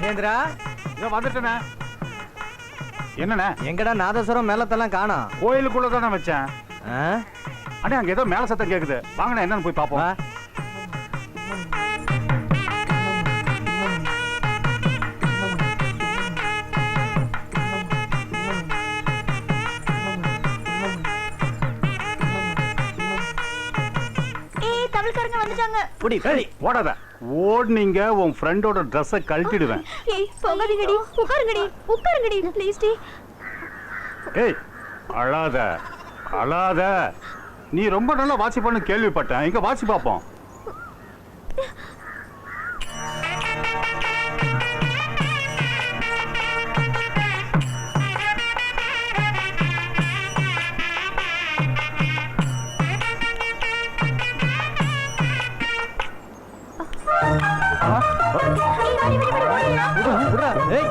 மகேந்திரா, இதோ வந்துட்டேனே. என்னண்ணே? எங்கடா நாதஸ்வரம் மேலத்தெல்லாம் காணோம்? கோயிலுக்குள்ள தானே வச்சேன். ஆ? அண்ணே அங்க ஏதோ மேல சத்தம் கேக்குது. வாங்கண்ணே என்னன்னு போய் பாப்போம். வா. தமிழ்காரங்க வந்துட்டாங்க. புடி புடி. ஓடாத. ஓடுனீங்க உன் ஃப்ரெண்டோட ட்ரெஸ்ஸை கழட்டிடுவேன். ஏய் போகாதீங்கடி, உட்காருங்கடி, உட்காருங்கடி ப்ளீஸ் டி. ஏய் அழாத அழாத. நீ ரொம்ப நல்லா வாசிப்பான்னு கேள்விப்பட்டேன். இங்க வாசி பார்ப்போம். ஏய்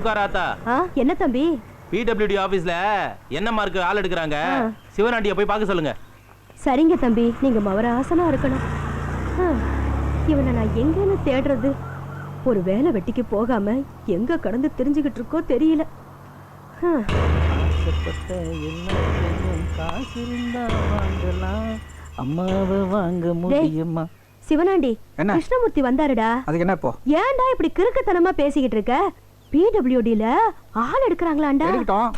பூக்கார ஆத்தா, என்ன தம்பி? பிடபிள்யூடி ஆபீஸ்ல என்ன மார்க்கு ஆள் எடுக்கிறாங்க, சிவனாண்டிய போய் பார்க்க சொல்லுங்க. சரிங்க தம்பி, நீங்க மவராசனா இருக்கணும். இவனை நான் எங்கன்னு தேடுறது? ஒரு வேலை வெட்டிக்கு போகாம எங்க கடந்து தெரிஞ்சுக்கிட்டு இருக்கோ தெரியல. அம்மாவை வாங்க முடியுமா? சிவனாண்டி, என்ன? கிருஷ்ணமூர்த்தி வந்தாருடா. அதுக்கு என்ன இப்போ? ஏன்டா இப்படி கிறுக்குத்தனமா பேசிக்கிட்டு இருக்க? பிடபிள்யூடில ஆள் எடுக்கறாங்களாண்டா. எடுக்கட்டும்.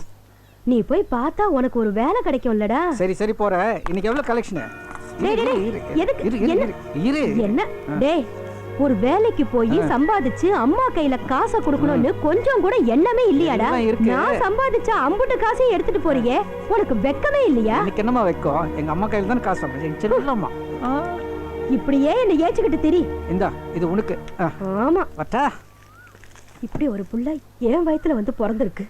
நீ போய் பார்த்தா உனக்கு ஒரு வேலை கிடைக்கும்லடா. சரி சரி போறேன். இன்னைக்கு எவ்வளவு கலெக்ஷன்? என்ன டேய், ஒரு வேலைக்கு போய் சம்பாதிச்சு அம்மா கையில காசை கொடுக்கணும்னு கொஞ்சம் கூட எண்ணமே இல்லையாடா? நான் சம்பாதிச்ச அம்புட்டு காசையும் எடுத்துட்டு போறியே, உனக்கு வெக்கமே இல்லையா? எனக்கு என்னமா வெக்கம்? எங்க அம்மா கையில தான் காசு சம்பாதிச்சேன். செல்லம்மா இப்படியே என்ன ஏச்சுக்கிட்டு திரி. இந்தா இது உனக்கு. ஆமா, வட்டா. இப்படி ஒரு புள்ள என் வயித்துல வந்து பிறந்திருக்கு.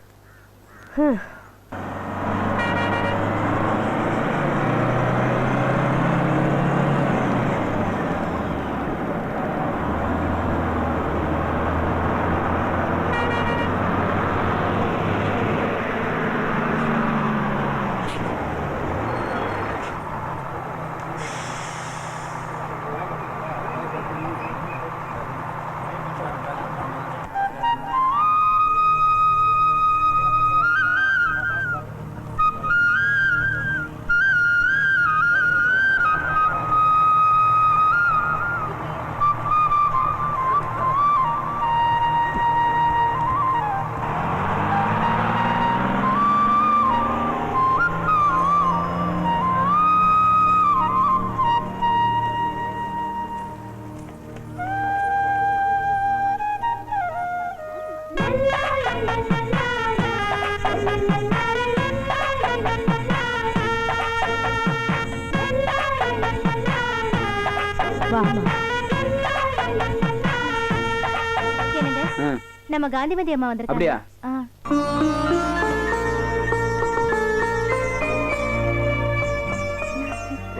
நம்ம காந்திமதி அம்மா வந்திருக்காங்க. அப்படியா?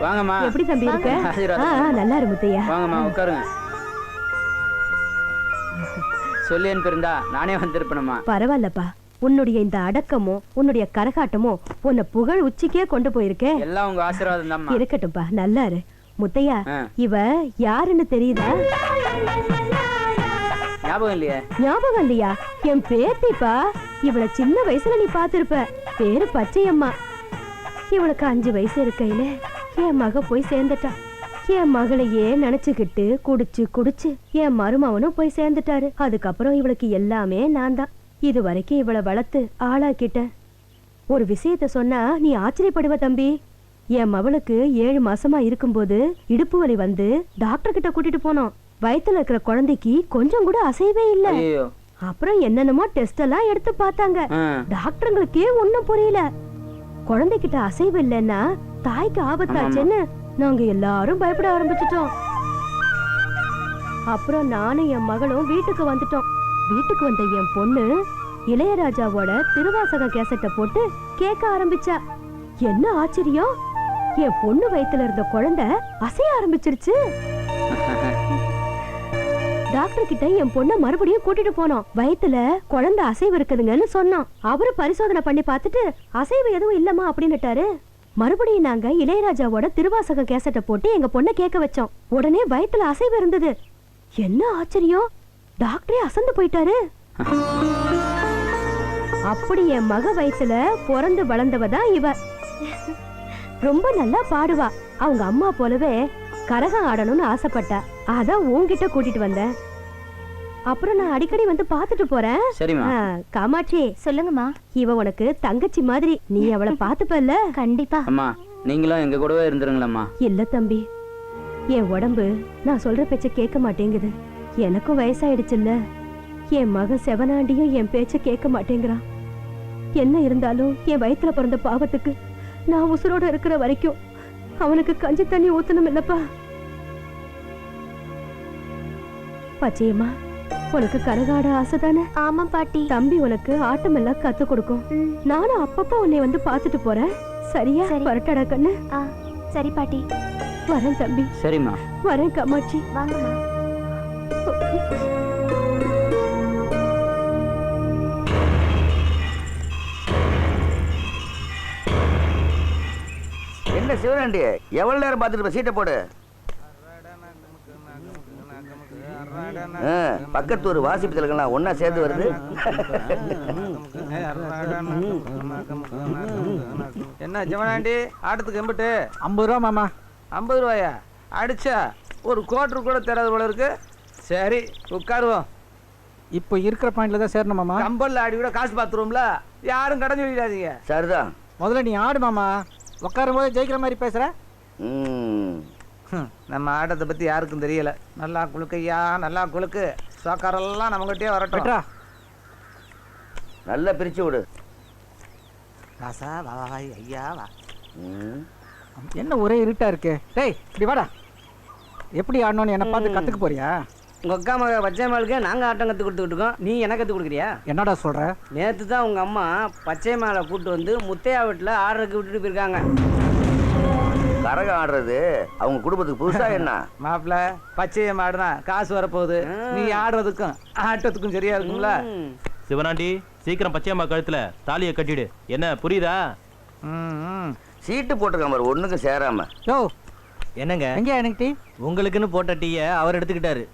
வாங்கம்மா. எப்படி தம்பி இருக்க? நல்லா இரு முத்தையா. வாங்கம்மா உட்காருங்க. சொல்லி அனுப்பியிருந்தா நானே வந்திருப்பேனம்மா. பரவாயில்லப்பா, உன்னுடைய இந்த அடக்கமோ உன்னுடைய கரகாட்டமோ உன்னை புகழ் உச்சிக்கே கொண்டு போயிருக்கே. எல்லாம் உங்க ஆசீர்வாதம் தான். இருக்கட்டும்பா, நல்லா இரு. முத்தையா, இவ யாருன்னு தெரியுதா? ஞாபகம் இல்லையா? ஞாபகம் இல்லையா? என் பேத்திப்பா. இவள சின்ன வயசுல நீ பாத்திருப்ப. பேரு பச்சையம்மா. இவளுக்கு 5 வயசு இருக்கையில என் மக போய் சேர்ந்துட்டா. என் மகளையே நினைச்சுக்கிட்டு குடிச்சு குடிச்சு என் மருமவனும் போய் சேர்ந்துட்டாரு. அதுக்கப்புறம் இவளுக்கு எல்லாமே நான் தான். இது வரைக்கும் இவளை வளர்த்து ஆளாக்கிட்டேன். ஒரு விஷயத்த சொன்னா நீ ஆச்சரியப்படுவ தம்பி. என் மவளுக்கு 7 மாசமா இருக்கும்போது இடுப்பு வலி வந்து டாக்டர் கிட்ட கூட்டிட்டு போனோம். வயித்துல இருக்கிற குழந்தைக்கு கொஞ்சம் கூட அசைவே இல்ல. அப்புறம் என்னென்னமோ டெஸ்ட் எல்லாம் எடுத்து பார்த்தாங்க. டாக்டருங்களுக்கே ஒண்ணும் புரியல. குழந்தைகிட்ட அசைவு இல்லைன்னா தாய்க்கு ஆபத்தாச்சுன்னு நாங்க எல்லாரும் பயப்பட ஆரம்பிச்சிட்டோம். அப்புறம் நானும் என் மகளும் வீட்டுக்கு வந்துட்டோம். வீட்டுக்கு வந்த என் பொண்ணு இளையராஜாவோட திருவாசகம் கேசட்டை போட்டு கேட்க ஆரம்பிச்சா. என்ன ஆச்சரியம், என் பொண்ணு வயித்துல இருந்த குழந்தை அசைய ஆரம்பிச்சிருச்சு. டாக்டர் கிட்ட என் பொண்ண மறுபடியும் கூட்டிட்டு போனோம். வயித்துல குழந்தை அசைவு இருக்குதுங்கன்னு சொன்னோம். அவரு பரிசோதனை பண்ணி பார்த்துட்டு அசைவு எதுவும் இல்லமா அப்படின்னுட்டாரு. மறுபடியும் நாங்க இளையராஜாவோட திருவாசகம் கேசட்டை போட்டு எங்க பொண்ணை கேட்க வச்சோம். உடனே வயித்துல அசைவு இருந்தது. என்ன ஆச்சரியம், டாக்டரே அசந்து போயிட்டாரு. அப்படி என் மக வயித்துல பிறந்து வளர்ந்தவதான் இவ. ரொம்ப நல்லா பாடுவா. அவங்க அம்மா போலவே கரகம் ஆடணும்னு ஆசைப்பட்டா. அதான் உன்கிட்ட கூட்டிட்டு வந்தேன். அப்புறம் நான் அடிக்கடி வந்து பாத்துட்டு போறேன். காமாட்சி, சொல்லுங்கம்மா. இவ உனக்கு தங்கச்சி மாதிரி, நீ அவளை பாத்துப்பல்ல? கண்டிப்பா. அம்மா, நீங்களும் எங்க கூடவே இருந்துருங்களம்மா. இல்ல தம்பி, என் உடம்பு நான் சொல்ற பேச்ச கேட்க மாட்டேங்குது. எனக்கும் வயசாயிடுச்சுல்ல. என் மகன் செவனாண்டியும் என் பேச்ச கேட்க மாட்டேங்கிறான். என்ன இருந்தாலும் என் வயித்துல பிறந்த பாவத்துக்கு நான் உசுரோட இருக்கிற வரைக்கும் அவனுக்கு கஞ்சி தண்ணி ஊத்தணும் இல்லப்பா. பச்சையம்மா, உனக்கு கரகாட ஆசைதானே? ஆமா பாட்டி. தம்பி உனக்கு ஆட்டம் எல்லாம் கத்து கொடுக்கும். நானும் அப்பப்ப உன்னை வந்து பாத்துட்டு போறேன். சரியா? வரட்டடா கண்ணு. சரி பாட்டி. வரேன் தம்பி. சரிம்மா. வரேன் காமாட்சி. வாங்கம்மா. என்ன சிவனாண்டி எவ்வளவு நேரம் பார்த்துட்டு சீட்டை போடு. பக்கத்து ஒரு வாசிப்பு திலகம்லாம் ஒன்னா சேர்ந்து வருது. என்ன சிவனாண்டி ஆட்டத்துக்கு எம்பிட்டு? 50 ரூபா மாமா. 50 ரூபாயா? அடிச்சா ஒரு கோட்டர் கூட தராது போல இருக்கு. சரி உட்காருவோம். இப்போ இருக்கிற பாயிண்ட்ல தான் சேரணும் மாமா. கம்பல்ல ஆடி கூட காசு பார்த்துருவோம்ல, யாரும் கடன் சொல்லிடாதீங்க. சரிதான். முதல்ல நீ ஆடு மாமா. உட்காரும் போது ஜெயிக்கிற மாதிரி பேசுற. நம்ம ஆட்டத்தை பத்தி யாருக்கும் தெரியல. நல்லா குளுக்கையா, நல்லா குளுக்கு. சோக்காரெல்லாம் நம்மகிட்டயே வரட்டும். நல்லா பிரிச்சு விடு. ராசா வா வா ஐயா வா. என்ன ஒரே இருட்டா இருக்கு. டேய் இப்படி வாடா. எப்படி ஆடணும்னு என்ன பார்த்து கத்துக்க போறியா? உங்க அக்கா மக பச்சைமாளுக்கு நாங்க ஆட்டம் கத்து கொடுத்துக்கிட்டு இருக்கோம், நீ எனக்கு கத்து கொடுக்குறியா? என்னடா சொல்ற? நேத்து தான் உங்க அம்மா பச்சைமாலை கூட்டு வந்து முத்தையா வீட்டுல ஆடுறதுக்கு விட்டுட்டு போயிருக்காங்க. கரகம் ஆடுறது அவங்க குடும்பத்துக்கு புதுசா என்ன? மாப்பிள்ள பச்சையை மாடுனா காசு வரப்போகுது. நீ ஆடுறதுக்கும் ஆட்டத்துக்கும் சரியா இருக்கும்ல. சிவனாண்டி சீக்கிரம் பச்சையம்மா கழுத்துல தாலியை கட்டிடு. என்ன புரியுதா? சீட்டு போட்டிருக்காம பாரு, ஒண்ணுக்கும் சேராம. யோ என்னங்க எங்க எனக்கு டீ? உங்களுக்குன்னு போட்ட டீயை அவர் எடுத்துக்கிட்டாரு.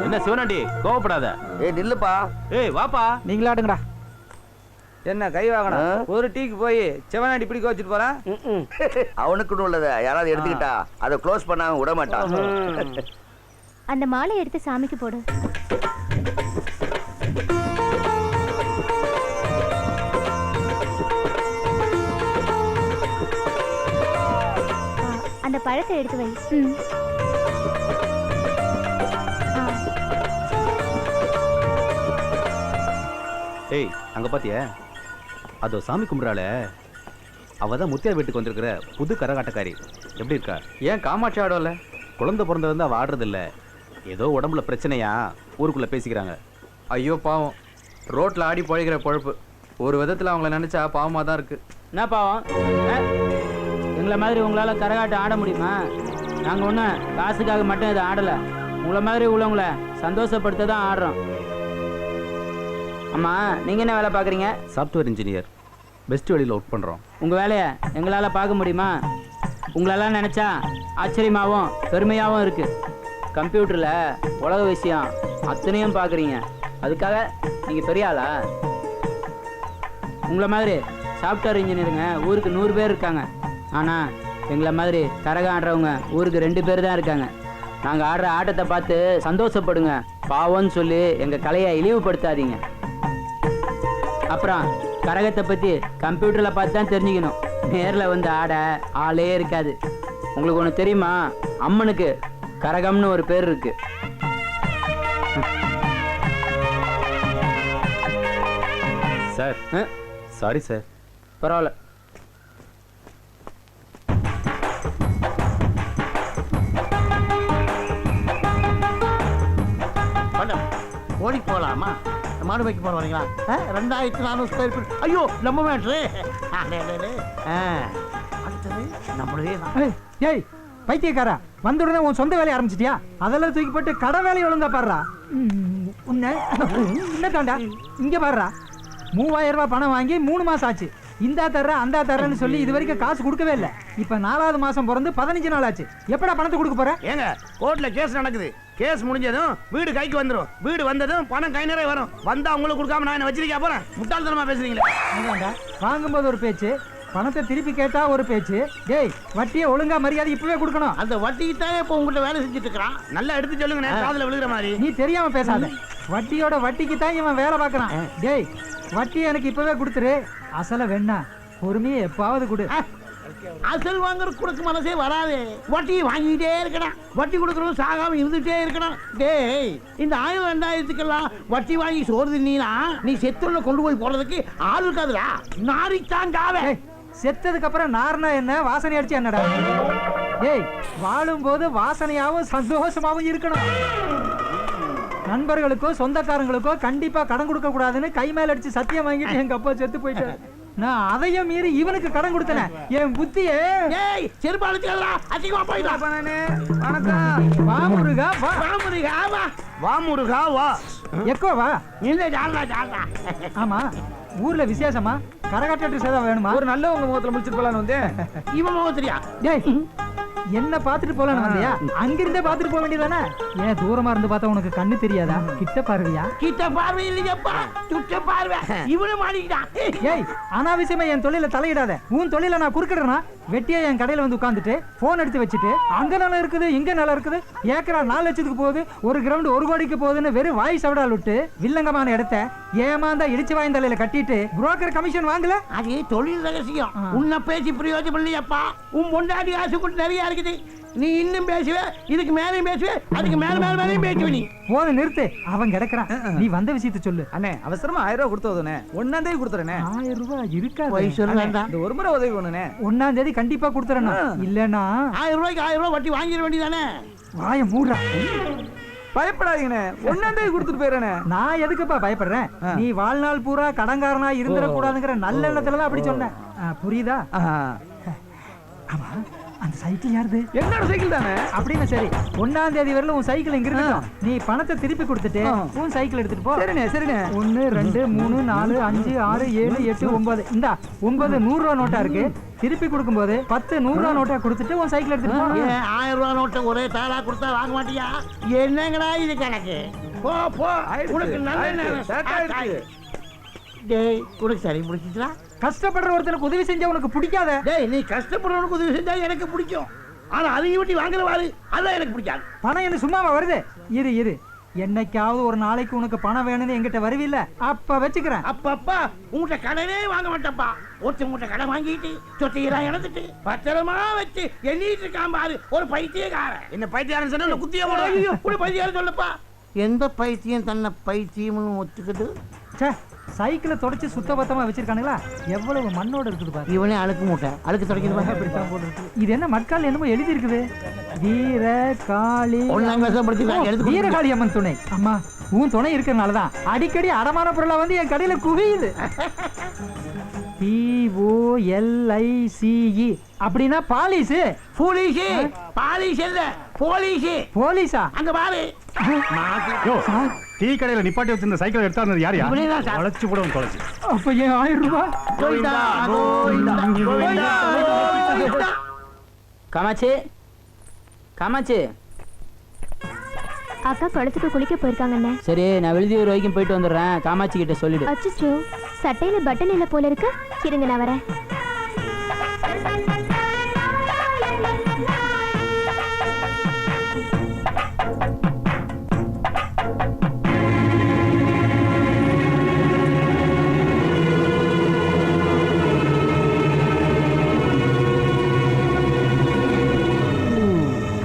என்ன சிவனாண்டி கோவப்படாத. ஏய் நில்லுப்பா. ஏய் வாப்பா. நீங்களே ஆடுங்கடா. என்ன கை வாங்கணும்? ஒரு டீக்கு போய் சிவனாண்டி பிடிக்க வச்சுட்டு போறான். அவனுக்குன்னு உள்ளத யாராவது எடுத்துக்கிட்டா அதை க்ளோஸ் பண்ணாம விட மாட்டான். அந்த மாலை எடுத்து சாமிக்கு போடு. அந்த பழத்தை எடுத்து வை. ஏய் அங்க பாத்தியா, அதோ சாமி கும்பிட்றாளே, அவ தான் முத்தியா வீட்டுக்கு வந்திருக்கிற புது கரகாட்டக்காரி. எப்படி இருக்கா? ஏன் காமாட்சி ஆடோல? குழந்தை பிறந்தது அவ ஆடுறது இல்ல, ஏதோ உடம்புல பிரச்சனையா ஊருக்குள்ள பேசிக்கிறாங்க. ஐயோ பாவம், ரோட்ல ஆடி பழகிற பொழப்பு. ஒரு விதத்துல அவங்கள நினைச்சா பாவமா தான் இருக்கு. என்ன பாவம்? எங்களை மாதிரி உங்களால கரகாட்டம் ஆட முடியுமா? நாங்க ஒன்றும் காசுக்காக மட்டும் இதை ஆடலை, உங்களை மாதிரி உள்ளவங்கள சந்தோஷப்படுத்த தான் ஆடுறோம். அம்மா நீங்க என்ன வேலை பார்க்குறீங்க? சாஃப்ட்வேர் இன்ஜினியர், பெஸ்ட் வழியில் ஒர்க் பண்ணுறோம். உங்கள் வேலையை எங்களால் பார்க்க முடியுமா? உங்களெல்லாம் நினச்சா ஆச்சரியமாகவும் பெருமையாகவும் இருக்குது. கம்ப்யூட்டரில் உலக விஷயம் அத்தனையும் பார்க்குறீங்க, அதுக்காக நீங்கள் பெரிய ஆளா? உங்களை மாதிரி சாஃப்ட்வேர் இன்ஜினியருங்க ஊருக்கு 100 பேர் இருக்காங்க. ஆனால் எங்களை மாதிரி கரகம் ஆடுறவங்க ஊருக்கு 2 பேர் தான் இருக்காங்க. நாங்கள் ஆடுற ஆட்டத்தை பார்த்து சந்தோஷப்படுங்க, பாவம்னு சொல்லி எங்கள் கலையை இழிவுபடுத்தாதீங்க. அப்புறம் கரகத்தை பற்றி கம்ப்யூட்டரில் பார்த்து தான் தெரிஞ்சுக்கணும், நேரில் வந்து ஆட ஆளே இருக்காது. உங்களுக்கு ஒன்று தெரியுமா? அம்மனுக்கு கரகம்னு ஒரு பேர் இருக்கு. Sir sorry sir. பரவாயில்ல. ஓடிக்கு போகலாமா? மாடு வைக்க போகிற வரீங்களா? 2400 ஸ்கொயர் ஃபீட். ஐயோ நம்ம மேட்ரு. அடுத்தது நம்மளே தான். ஏய் பைத்தியக்காரா, வந்த உடனே உன் சொந்த வேலையை ஆரம்பிச்சிட்டியா? அதெல்லாம் தூக்கி போட்டு கடை வேலையை ஒழுங்கா பாடுறா. என்ன தாண்டா இங்க பாடுறா. 3000 ரூபாய் பணம் வாங்கி 3 மாசம் ஆச்சு. இந்தா தர்ற அந்த தர்றன்னு சொல்லி இது வரைக்கும் காசு கொடுக்கவே இல்லை. இப்ப 4வது மாசம் பிறந்து 15 நாள் ஆச்சு. எப்படா பணத்தை கொடுக்க போற? ஏங்க கோர்ட்ல கேஸ் நடக்குது, கேஸ் முடிஞ்சதும் வீடு கைக்கு வந்துடும், வீடு வந்ததும் பணம் கை நிறைய வரும். வந்தா உங்களுக்கு கொடுக்காம நான் என்ன வச்சிருக்கா போறேன்? முட்டாள்தனமா பேசுறீங்களே. வாங்கும்போது ஒரு பேச்சு, பணத்தை திருப்பி கேட்டா ஒரு பேச்சு. டேய் வட்டியை ஒழுங்கா மரியாதை இப்பவே கொடுக்கணும். அந்த வட்டிக்கு தான் இப்போ உங்கள்கிட்ட வேலை செஞ்சுட்டு இருக்கிறான். நல்லா எடுத்து சொல்லுங்க, காதுல விழுகிற மாதிரி. நீ தெரியாம பேசாத. வட்டியோட வட்டிக்கு தான் இவன் வேலை பார்க்கறான். டேய் வட்டி எனக்கு இப்பவே கொடுத்துரு, அசல வேணா பொறுமையை எப்பாவது கொடு. அசல் வாங்குற கொடுக்க மனசே வராது, வட்டி வாங்கிட்டே இருக்கணும், வட்டி கொடுக்கறதும் சாகாம இருந்துட்டே இருக்கணும். டேய் இந்த 1000 2000க்கெல்லாம் வட்டி வாங்கி சோறு தின்னா நீ செத்துள்ள கொண்டு போய் போறதுக்கு ஆள் இருக்காதுடா, நாரித்தான் ஜாவே. செத்ததுக்கு அப்புறம் நார்னா என்ன, வாசனை அடிச்சு என்னடா? டேய் வாழும் போது வாசனையாவும் சந்தோஷமாவும் இருக்கணும். நண்பர்களுக்கோ சொந்தக்காரங்களுக்கோ கண்டிப்பா கடன் கொடுக்க கூடாதுன்னு கை மேல அடிச்சு சத்தியம் வாங்கிட்டு எங்க அப்பா செத்து போயிட்டாரு. நான் அதையும் மீறி இவனுக்கு கடன் கொடுத்தனே என் புத்தியே. ஏய் செருப்பு அழுத்திக்கடா அதிகமா போயிடா வணக்கம். வா முருகா வா. வா முருகா வா வா முருகா வா. எக்கோ வா. இல்ல ஜாலா ஆமா ஊர்ல விசேஷமா கரகாட்ட சேதா வேணுமா? ஒரு நல்ல உங்க முகத்துல முடிச்சிட்டு போலான்னு வந்தேன். இவன் முகத்திரியா டேய் என்ன பாத்துட்டு போலான்னு வந்தியா? அங்கிருந்தே பாத்துட்டு போக வேண்டியதானே? ஏன் தூரமா இருந்து பார்த்தா உனக்கு கண்ணு தெரியாதா? கிட்ட பார்வையா? கிட்ட பார்வை இல்லையப்பா சுட்ட பார்வை. இவனு மாட்டிக்கிட்டான். ஏய் அனாவசியமா என் தொழில தலையிடாத. உன் தொழில நான் குறுக்கிடுறேனா? வெட்டியா என் கடையில வந்து உட்காந்துட்டு போன் எடுத்து வச்சுட்டு அங்க நல்லா இருக்குது இங்க நல்லா இருக்குது ஏக்கரா 4 லட்சத்துக்கு போகுது ஒரு கிரவுண்ட் 1 கோடிக்கு போகுதுன்னு வெறும் வாய் சவடால் விட்டு வில்லங்கமான இடத்த ஏமாந்தா இடிச்சு வாய்ந்த தலையில கட்டிட்டு புரோக்கர் கமிஷன் வாங்கல. அது தொழில் ரகசியம். உன்னை பேசி பிரயோஜனம் இல்லையப்பா. உன் பொண்டாட்டி காசு கூட நிறைய இருக்குது. நீ இன்னும் பேசுவ இதுக்கு மேலேயும் பேசுவ அதுக்கு மேலேயும் பேசுவ. நீ போன நிறுத்து. அவன் கிடக்குறான். நீ வந்த விஷயத்த சொல்லு. அண்ணே அவசரமா 1000 ரூபாய் கொடுத்தோதுனே. 1ஆம் தேதி கொடுத்துறேனே. 1000 ரூபாய் இருக்காது. போய் சொல்லுடா. இந்த ஒரு முறை உதவி பண்ணுனே. 1ஆம் தேதி கண்டிப்பா கொடுத்துறேன். இல்லனா 1000 ரூபாய்க்கு 1000 ரூபாய் வட்டி வாங்கிட வேண்டியதானே. வாய மூடுறா. பயப்படாதீங்கண்ணே. 1ஆம் தேதி கொடுத்துட்டு போயிடுறேனே. நான் எதுக்குப்பா பயப்படுறேன்? நீ வாழ்நாள் பூரா கடன்காரனா இருந்துடக்கூடாதுங்கிற நல்ல எண்ணத்துல தான் அப்படி சொன்னேன். புரியுதா? ஆமா அந்த சைக்கிள் யாருது? என்னோட சைக்கிள் தானே. அப்படின்னு சரி 1ஆம் தேதி வரல உன் சைக்கிள் இங்க இருக்கட்டும். நீ பணத்தை திருப்பி கொடுத்துட்டு உன் சைக்கிள் எடுத்துட்டு போ. சரிண்ணே சரிண்ணே. 1 2 3 4 5 6 7 8 9 இந்தா 9 100 ரூபா நோட்டா இருக்கு. திருப்பி கொடுக்கும்போது 10 100 ரூபா நோட்டா கொடுத்துட்டு உன் சைக்கிள் எடுத்துட்டு போ. ஏன் 1000 ரூபாய் நோட்டை ஒரே தாளா கொடுத்தா வாங்க மாட்டியா? என்னங்கடா இது கணக்கு? போ போ உனக்கு நல்ல நேரம். டேய் உனக்கு சரி பிடிச்சிச்சா? கஷ்டப்படுற ஒருத்தனுக்கு உதவி செஞ்சா உனக்கு பிடிக்காத? டேய் நீ கஷ்டப்படுறவனுக்கு உதவி செஞ்சா எனக்கு பிடிக்கும். ஆனா அதையும் விட்டு வாங்குறவாரு அதான் எனக்கு பிடிக்காது. பணம் என்ன சும்மாவா வருது? இரு என்னைக்காவது ஒரு நாளைக்கு உனக்கு பணம் வேணும்னு என்கிட்ட வருவில்ல அப்ப வச்சுக்கிறேன். அப்பப்பா உங்கள்கிட்ட கடனே வாங்க மாட்டேன்ப்பா. உங்கள்கிட்ட கடன் வாங்கிட்டு சொத்தையெல்லாம் இழந்துட்டு பத்திரமா வச்சு எண்ணிட்டு இருக்கான் பாரு ஒரு பைத்தியக்காரன். என்ன பைத்தியாரன் சொன்னா குத்தியா ஐயோ கூட பைத்தியாரன் சொல்லப்பா. எந்த பைத்தியம் தன்னை பைத்தியம்னு ஒத்துக்கிட்டு ச்சே சைக்கிளை தொடச்சு சுத்தபத்தமா வச்சிருக்கானுங்களா? எவ்வளவு மண்ணோட இருக்குது பாரு. இவனே அழுக்கு மூட்டை அழுக்கு தொடக்கிறது. அப்படித்தான் போல இருக்கு. இது என்ன மட்கால் என்னமோ எழுதி இருக்குது. வீர காளி வீரகாளி அம்மன் துணை. அம்மா உன் துணை இருக்கிறதுனாலதான் அடிக்கடி அடமான பொருளா வந்து என் கடையில குவியுது. POLICE அப்படின்னா பாலிஸ். போலீஸ் பாலிஸ் இல்ல போலீஸ். போலீஸா? அங்க பாரு. டீ கடையில நிப்பாட்டி வச்சிருந்த சைக்கிள் எடுத்தாருனது யார் யார்? தொலைச்சு கூட தொலைச்சு. அப்ப ஏன் 1000 ரூபாய்? காமாட்சி காமாட்சி. அக்கா குளத்துக்கு குளிக்க போயிருக்காங்கண்ணே. சரி நான் விழுதியூர் வரைக்கும் போயிட்டு வந்துடுறேன். காமாட்சி கிட்ட சொல்லிடு. அச்சோ சட்டையில பட்டன் இல்ல போல இருக்கு. இருங்க நான் வரேன்.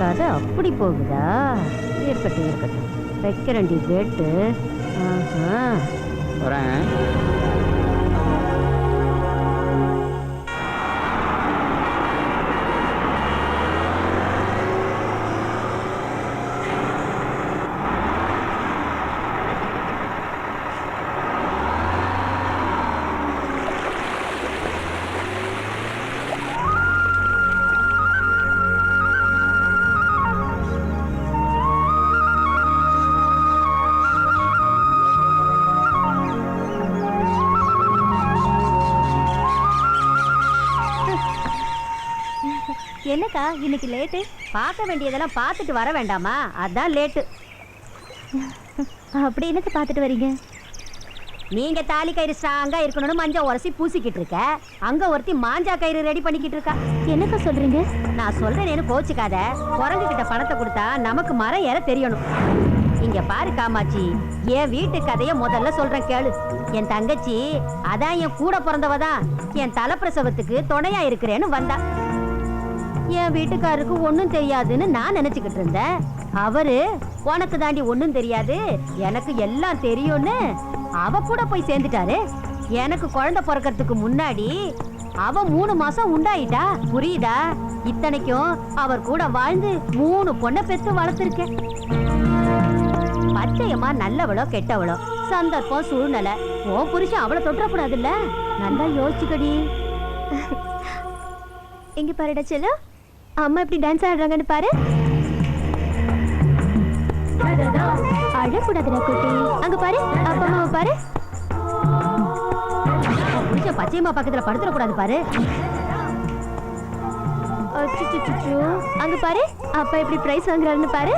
கதை அப்படி போகுதா? இருக்கட்டும் வைக்கிறண்டி கேட்டு. வரேன். என்னக்கா இன்னைக்கு லேட்டு? பார்க்க வேண்டியதெல்லாம் பார்த்துட்டு வர வேண்டாமா? அதான் லேட்டு. அப்படி என்னக்கு பார்த்துட்டு வரீங்க? நீங்க தாலி கயிறு ஸ்ட்ராங்கா இருக்கணும்னு மஞ்சள் உரசி பூசிக்கிட்டு இருக்க. அங்க ஒருத்தி மாஞ்சா கயிறு ரெடி பண்ணிக்கிட்டு இருக்கா. என்னக்கா சொல்றீங்க? நான் சொல்றேன்னு கோச்சுக்காத. குரங்கு கிட்ட பணத்தை கொடுத்தா நமக்கு மரம் ஏற தெரியணும். இங்க பாரு காமாட்சி, என் வீட்டு கதைய முதல்ல சொல்றேன் கேளு. என் தங்கச்சி அதான் என் கூட பிறந்தவதான் என் தலைப்பிரசவத்துக்கு துணையா இருக்கிறேன்னு வந்தா. என் வீட்டுக்காருக்கு ஒன்னும் தெரியாதுன்னு நான் நினைச்சுக்கிட்டு இருந்தேன். அவரு உனக்கு தாண்டி ஒன்னும் தெரியாது எனக்கு எல்லாம் தெரியும்னு அவ கூட போய் சேர்ந்துட்டாரு. எனக்கு குழந்தை பிறக்கிறதுக்கு முன்னாடி அவ 3 மாசம் உண்டாயிட்டா. புரியுதா? இத்தனைக்கும் அவர் கூட வாழ்ந்து 3 பொண்ணை பெத்து வளர்த்திருக்கேன். பச்சையம்மா நல்லவளோ கெட்டவளோ சந்தர்ப்பம் சூழ்நிலை உன் புருஷன் அவளை தொட்டக்கூடாதுல்ல. நல்லா யோசிச்சுக்கடி. எங்க பாருடா செல்ல, அம்மா எப்படி டான்ஸ் ஆடுறாங்கன்னு பாரு. அழக்கூடாதுடா குட்டி. அங்க பாரு, அப்பா அம்மாவை பாரு. புருஷன் பச்சையம்மா பக்கத்துல படுத்துடக்கூடாது பாரு. அங்க பாரு, அப்பா எப்படி பிரைஸ் வாங்குறாருன்னு பாரு.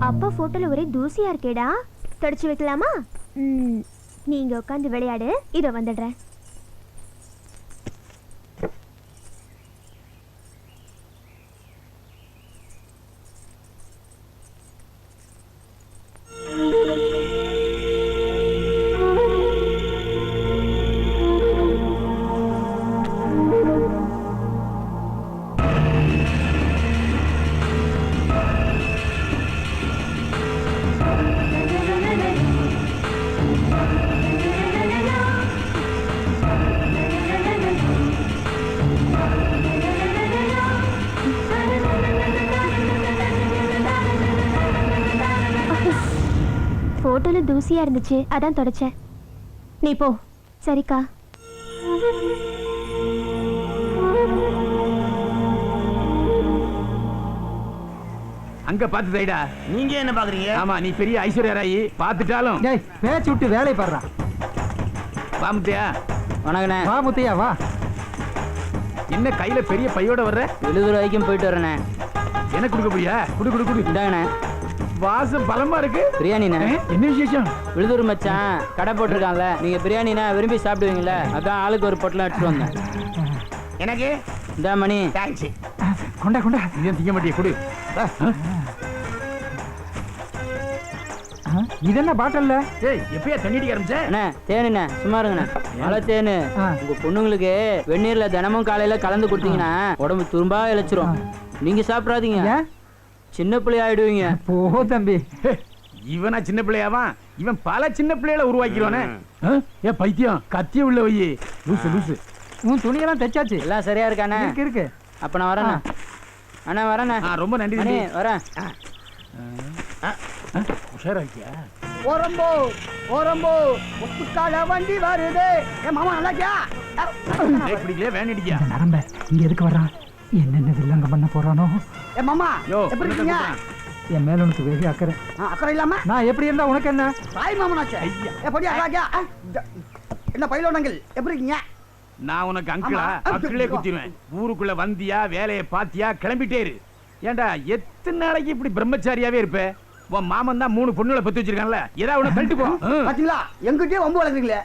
அப்பா போட்டோல ஒரே தூசியா இருக்கேடா, தொடச்சு வைக்கலாமா? நீங்க உட்காந்து விளையாடு, இதோ வந்துடுறேன். போட்டோல தூசியா இருந்துச்சு, அதான் தொடச்சேன். நீ போ. சரிக்கா. அங்க பாத்து தைடா. நீங்க என்ன பாக்குறீங்க? ஆமா, நீ பெரிய ஐஸ்வர்யா ராயி. பாத்துட்டாலும் டேய் பேச்சு விட்டு வேலை பாடுறா. வா முத்தையா. வணக்கண்ணே. வா முத்தையா வா. என்ன கையில பெரிய பையோட வர்ற? 70 ரூபாய்க்கும் போயிட்டு வரேண்ணே. என்ன குடுக்க போறியா? குடு குடு குடு. இந்தாங்கண்ணே. வாசம் பலமா இருக்கு. பிரியாணிண்ணே. என்ன விசேஷம்? விழுதூர் மச்சான் கடை போட்டிருக்கான்ல, நீங்க பிரியாணினா விரும்பி சாப்பிடுவீங்கள, அதான் ஆளுக்கு ஒரு பொட்டலம் எடுத்துட்டு வந்தேன். எனக்கு இந்த மணி. தேங்க்ஸ். கொண்டா கொண்டா. நீ திங்க மாட்டிய குடு. இது என்ன பாட்டில்ல? ஏய், எப்பயா தண்ணி அடிக்க ஆரம்பிச்ச? அண்ணே தேனுண்ணே, சும்மா இருங்கண்ணே. மழை தேனு. உங்க பொண்ணுங்களுக்கு வெந்நீர்ல தினமும் காலையில கலந்து கொடுத்தீங்கன்னா உடம்பு துரும்பா இழைச்சிரும். நீங்க சாப்பிடாதீங்க, சின்ன பிள்ளை ஆயிடுவீங்க. போ தம்பி. இவனா சின்ன பிள்ளையாவா? இவன் பல சின்ன பிள்ளைகளை உருவாக்கிடுவானே. ஏ பைத்தியம், கத்திய உள்ள வை. லூசு லூசு. உன் துணியெல்லாம் தைச்சாச்சு? எல்லாம் சரியா இருக்கானே? இருக்கு இருக்கு. அப்ப நான் வரேண்ணே. அண்ணா வரேண்ணே. ரொம்ப நன்றி. அண்ணே வரேன். உஷாரா இருக்கியா? ஓரம்போ ஓரம்போ முத்துக்கால வண்டி வருது. ஏ மாமா நல்லா இருக்கியா? ஏய் பிடிக்கல, வேன் அடிக்கியா? நரம்ப இங்க எதுக்கு வர்றான்? என்னென்ன வில்லங்க பண்ண போறானோ? ஏ மாமா யோ, எப்படி இருக்கீங்க? என் மேல உனக்கு வெகு அக்கறை. அக்கறை இல்லாம நான் எப்படி இருந்தா உனக்கு என்ன? தாய் மாமனாச்சே. ஏ பொடி நல்லா இருக்கியா? என்ன பையிலோனங்கள் எப்படி இருக்கீங்க? நான் உனக்கு அங்கிளா? அக்கிளே குத்திடுவேன். ஊருக்குள்ள வந்தியா, வேலையை பாத்தியா, கிளம்பிட்டே இரு. ஏண்டா எத்தனை நாளைக்கு இப்படி பிரம்மச்சாரியாவே இருப்ப? உன் மாமன் தான் 3 பொண்ணுகளை பத்தி வச்சிருக்கான்ல, ஏதாவது உன தள்ளிட்டு போ. பாத்தீங்களா, எங்கிட்டே வம்பு வளர்க்குறீங்களே.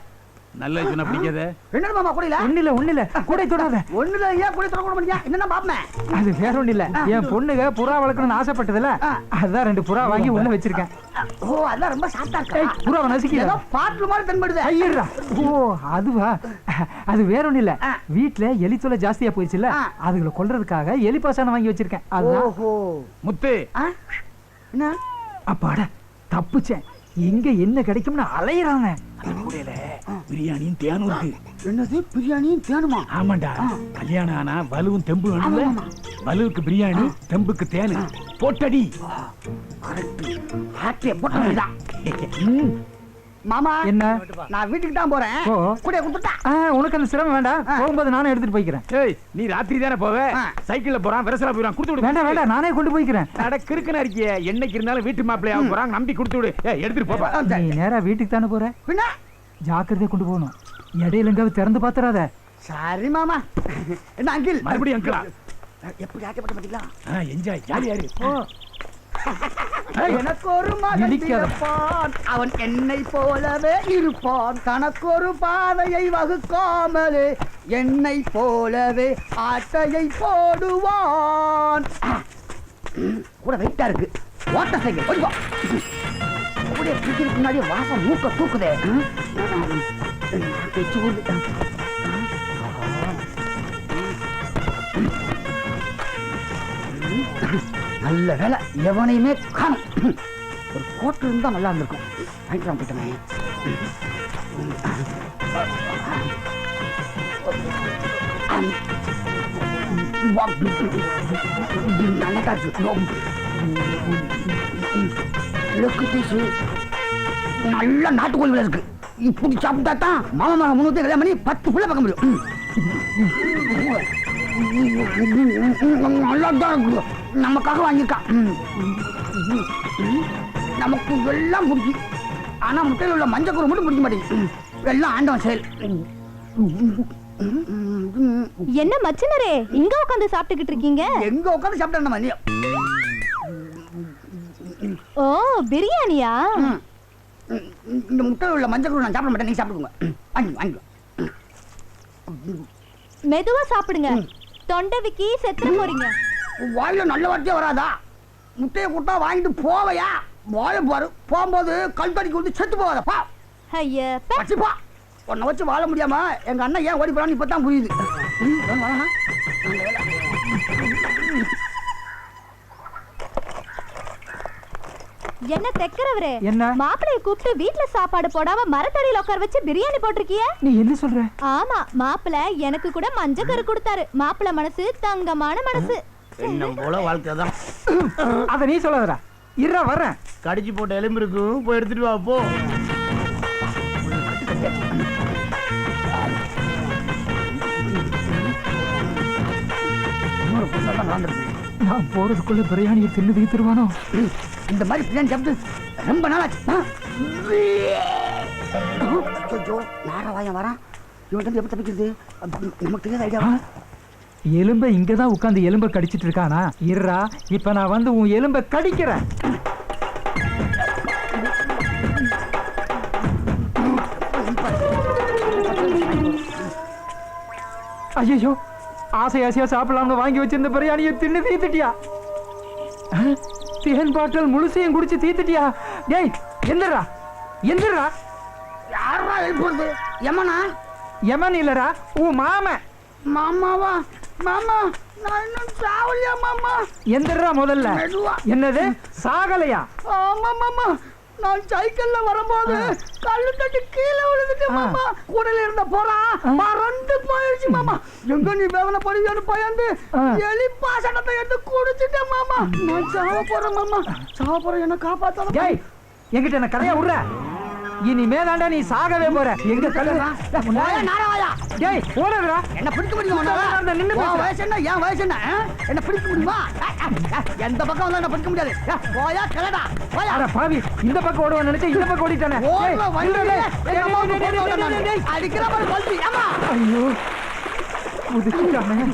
நல்ல சொன்ன பிடிக்காத. என்ன மாமா கூடையில? ஒண்ணு இல்ல கூட தொடாத. ஒண்ணுல ஏன் கூட தொட மாட்டீங்க? என்னன்னா பாப்பமே. அது வேற ஒண்ணு இல்ல, என் பொண்ணுக புறா வளர்க்கணும்னு ஆசைப்பட்டதுல அதான் 2 புறா வாங்கி உள்ள வச்சிருக்கேன். ஓ, அதான் ரொம்ப சாப்பிட்டா இருக்கா. புறாவை நசிக்கல. ஏதோ பாட்டில் மாதிரி தென்படுது. ஐயடா. ஓ அதுவா? அது வேற ஒண்ணு இல்ல, வீட்ல எலி தொல்லை ஜாஸ்தியா போயிடுச்சுல, அதுகளை கொல்றதுக்காக எலி பாசானம் வாங்கி வச்சிருக்கேன். அதுதான். ஓஹோ முத்து. என்ன? அப்பாடா தப்புச்சேன். எங்க என்ன கிடைக்கும்னு அலையறானே. அந்த கூடையில பிரியாணியும் தேனும் இருக்கு. என்னது பிரியாணியும் தேனுமா? ஆமாண்டா, கல்யாணம் ஆனா வலுவும் தெம்பு வேணும்ல. வலுவுக்கு பிரியாணி, தெம்புக்கு தேனு. போட்டடி. மாமா என்ன? நான் வீட்டுக்கு தான் போறேன். கூட கொடுத்துட்டா. உனக்கு அந்த சிரமம் வேண்டாம், போகும்போது நானே எடுத்துட்டு போய்க்கிறேன். ஏய், நீ ராத்திரி தானே போவே? சைக்கிள்ல போறான், விரசலா போறான், கொடுத்து விடு. வேண்டாம் வேண்டாம், நானே கொண்டு போய்க்கிறேன். அட கிறுக்கனா இருக்கியே, என்னைக்கு இருந்தாலும் வீட்டு மாப்பிள்ளையா போறாங்க, நம்பி கொடுத்து விடு. ஏய், எடுத்துட்டு போப்பா. நீ நேரா வீட்டுக்கு தானே போற? பின்ன ஜாக்கிரதையா கொண்டு போகணும், இடையில எங்காவது திறந்து பாத்துறாத. சரி மாமா. என்ன அங்கிள்? மறுபடியும் அங்கிளா? எப்படி ஆக்கப்பட்ட பாத்தீங்களா? என்ஜாய், ஜாலியா இரு. எனக்கு ஒரு மகன் பிறப்பான், அவன் என்னை போலவே இருப்பான். தனக்கு ஒரு பாதையை வகுக்காமலே என்னை போலவே ஆட்டையை போடுவான். கூட வெயிட்டா இருக்கு. ஓட்ட சைக்கிள் ஓடிவா. கூட பிடிக்கிறதுக்கு முன்னாடி வாசம் மூக்க தூக்குதே. நல்ல வேலை, எவனையுமே காணும். ஒரு கோட்டு இருந்தா நல்லா இருந்திருக்கும். வாங்கிக்கலாம் போயிட்டமே. நல்லா இருக்கு. லெக் பீஸ் நல்ல நாட்டுக்கோழி இருக்கு. இப்படி சாப்பிட்டா தான் மாமா 300 கல்யாணம் பண்ணி 10 புள்ள பார்க்க முடியும். நல்லா தான் இருக்கு. நமக்காக வாங்கியிருக்கான். நமக்கு எல்லாம் பிடிச்சி. ஆனா முட்டையில் உள்ள மஞ்சள் கரு மட்டும் பிடிக்க மாட்டேங்குது. எல்லாம் ஆண்டவன் செயல். என்ன மச்சினரே இங்க உட்காந்து சாப்பிட்டுக்கிட்டு இருக்கீங்க? எங்க உட்காந்து சாப்பிட்டா மதியம். ஓ பிரியாணியா? இந்த முட்டையில் உள்ள மஞ்சள் கரு நான் சாப்பிட மாட்டேன். நீங்க சாப்பிடுங்க. வாங்கி மெதுவா சாப்பிடுங்க. தொண்டை விக்கி செத்துற போறீங்க. வாயில நல்ல வார்த்தையே வராதா? முட்டையை கூட்டா வாங்கிட்டு போவையா? வாய பாரு. போகும்போது கல் தடிக்கு வந்து செத்து போவாதப்பா. ஐயா பச்சிப்பா. உன்னை வச்சு வாழ முடியாம எங்க அண்ணன் ஏன் ஓடி போறான்னு இப்பதான் புரியுது. என்ன தெக்கறவரே? என்ன? மாப்பிளைய கூப்பிட்டு வீட்ல சாப்பாடு போடாம மரத்தடியில உட்கார வச்சு பிரியாணி போட்டிருக்கிய? நீ என்ன சொல்ற? ஆமா, மாப்பிளை எனக்கு கூட மஞ்சள் கரு கொடுத்தாரு. மாப்பிளை மனசு தங்கமான மனசு. என்ன போல வாழ்க்கை தான். அத நீ சொல்லாதடா. இருடா வரேன். கடிச்சு போட்ட எலும்பு இருக்கும், போய் எடுத்துட்டு வா போ. நான் போறதுக்குள்ள பிரியாணியை தின்னு தீத்துருவானோ? இந்த மாதிரி பிரியாணி சாப்பிட்டு ரொம்ப நாளாச்சு. நாராவாயம் வரான். இவன் எப்படி தப்பிக்கிறது? நமக்கு தெரியாத ஐடியா. எலும்பை இங்கதான் உட்காந்து எலும்பை கடிச்சிட்டு இருக்கானா? இருடா, இப்ப நான் வந்து உன் எலும்பை கடிக்கிறேன். ஐயோ, ஆசையா சாப்பிடலாம்னு வாங்கி வச்சிருந்த பிரியாணியை தின்னு தீத்துட்டியா? தேன் பாட்டல் முழுசையும் குடிச்சு தீத்துட்டியா? டேய் எந்திரா எந்திரா. யாரா எழுப்புறது? யமனா? யமன் இல்லடா, உன் மாமன். மாமாவா? மாமா நான் இன்னும் சாவலையா மாமா? எந்திரா முதல்ல. என்னது சாகலையா? ஆமா மாமா, நான் சைக்கிள்ல வரும்போது கல்லு தட்டி கீழே விழுந்துட்டு மாமா. கூடல இருந்த போறா பறந்து போயிடுச்சு மாமா. எங்க நீ வேவன படியான்னு பயந்து எலி பாசனத்தை எடுத்து குடிச்சிட்டேன் மாமா. நான் சாவ போறேன் மாமா. சாவ போறேன், என்ன காப்பாத்தாத. டேய் என்கிட்ட என்ன கதையா விடுற? இனிமேதாண்டா நீ சாகவே போற. எங்க கல்லுடா? நாராவாயா? டேய் ஓடுறா. என்ன பிடிக்க முடியுமா? நின்னு வயசு என்ன? என் வயசு என்ன? என்ன பிடிக்க முடியுமா? எந்த பக்கம் வந்தா என்ன பிடிக்க முடியாது. போயா கிளடா போயா. அட பாவி, இந்த பக்கம் ஓடுவான்னு நினைச்சா இந்த பக்கம் ஓடிட்டானே. அடிக்கிற மாதிரி பல்பி. ஆமா ஐயோ புதுக்கிட்டானே.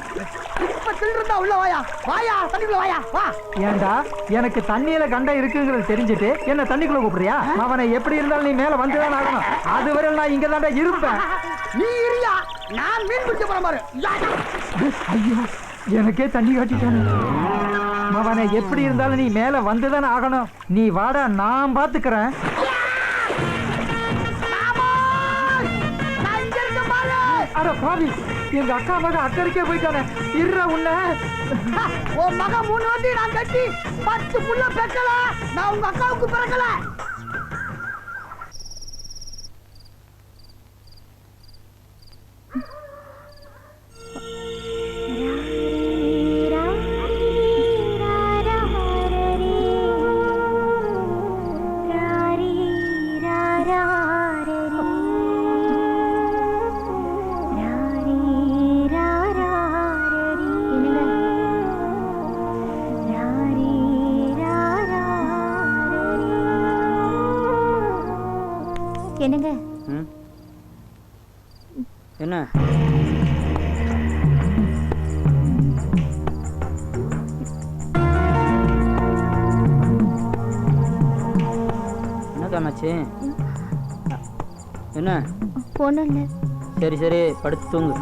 இப்ப தில்றதா உள்ள வாயா. வாயா தண்ணிக்குள்ள வாயா வா. ஏண்டா எனக்கு தண்ணியில கண்ட இருக்குங்கிறது தெரிஞ்சுட்டு என்ன தண்ணிக்குள்ள கூப்பிடுறியா? அவனை எப்படி இருந்தாலும் நீ மேல வந்துதான் ஆகணும். அதுவரை நான் இங்க தாண்டா இருப்பேன். நீ இரியா, நான் மீன் பிடிக்க போறேன் பாரு. ஐயோ எனக்கே தண்ணி காட்டிட்டானே. அவனை எப்படி இருந்தாலும் நீ மேல வந்துதான் ஆகணும். நீ வாடா, நான் பாத்துக்கிறேன். அட பாவி, எங்க அக்கா மக அக்கறைக்கே போயிட்டானே. இருற உன்ன உன் மக 3 வண்டி நான் கட்டி 10 புள்ள பெக்கல. நான் உங்க அக்காவுக்கு பிறக்கல. என்னங்க? என்ன என்ன காமாச்சு? என்ன ஒண்ணும் இல்ல. சரி சரி படுத்து தூங்கு.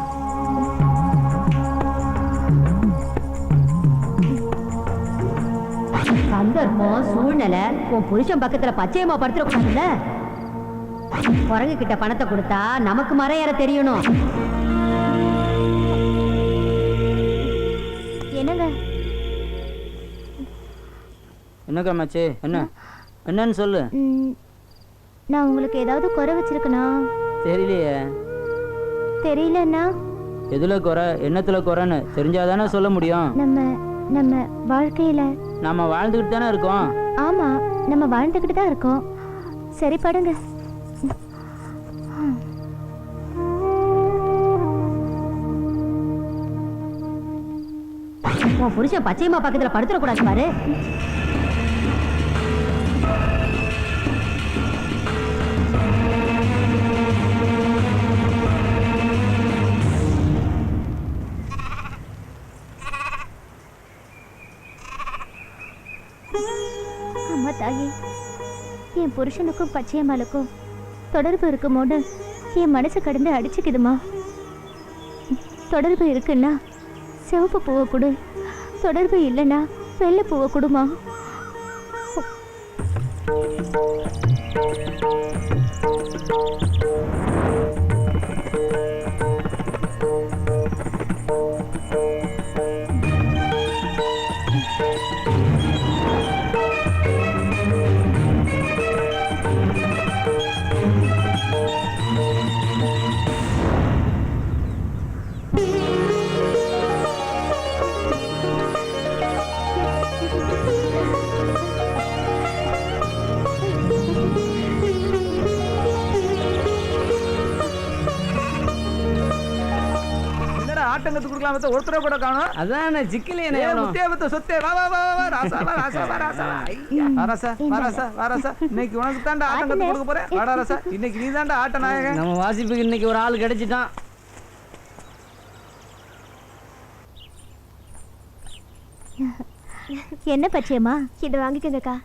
சந்தர்ப்பம் சூழ்நிலை உன் புருஷன் பக்கத்துல பச்சையம்மா படுத்துடக்கூடாதுல்ல. குரங்கு கிட்ட பணத்தை கொடுத்தா நமக்கு மரம் ஏற தெரியணும். என்னங்க? என்ன காமாச்சு? என்ன என்னன்னு சொல்லு. நான் உங்களுக்கு ஏதாவது குறை வச்சிருக்கனா? தெரியலையே. தெரியலன்னா எதுல குறை என்னத்துல குறைன்னு தெரிஞ்சாதானே சொல்ல முடியும். நம்ம வாழ்க்கையில நம்ம வாழ்ந்துக்கிட்டு தானே இருக்கோம். ஆமா, நம்ம வாழ்ந்துக்கிட்டு தான் இருக்கோம். சரி படுங்க. உன் புருஷன் பச்சையம்மா பக்கத்துல படுத்துடக்கூடாது பாரு. அம்மா தாயே, என் புருஷனுக்கும் பச்சையம்மாளுக்கும் தொடர்பு இருக்குமோன்னு என் மனசு கடந்து அடிச்சுக்குதுமா. தொடர்பு இருக்குன்னா சிவப்பு பூவை கொடு, தொடர்பு இல்லைன்னா வெள்ளை பூவை கொடுமா. ஆட்டங்கத்து கொடுக்கலாம் ஒருத்தர கூட காணும். அதான் சிக்கலே சொத்தே வா வா வா வா ராசா வா ராசா வா ராசா வா ராசா வா ராசா வா ராசா. இன்னைக்கு உனக்கு தாண்டா ஆட்டங்கத்து கொடுக்க போறேன். வாடா ராசா, இன்னைக்கு நீ தாண்டா ஆட்ட நாயகன். நம்ம வாசிப்புக்கு இன்னைக்கு ஒரு ஆள் கிடைச்சிட்டான். என்ன பச்சையம்மா, இதை வாங்கிக்கோங்கக்கா.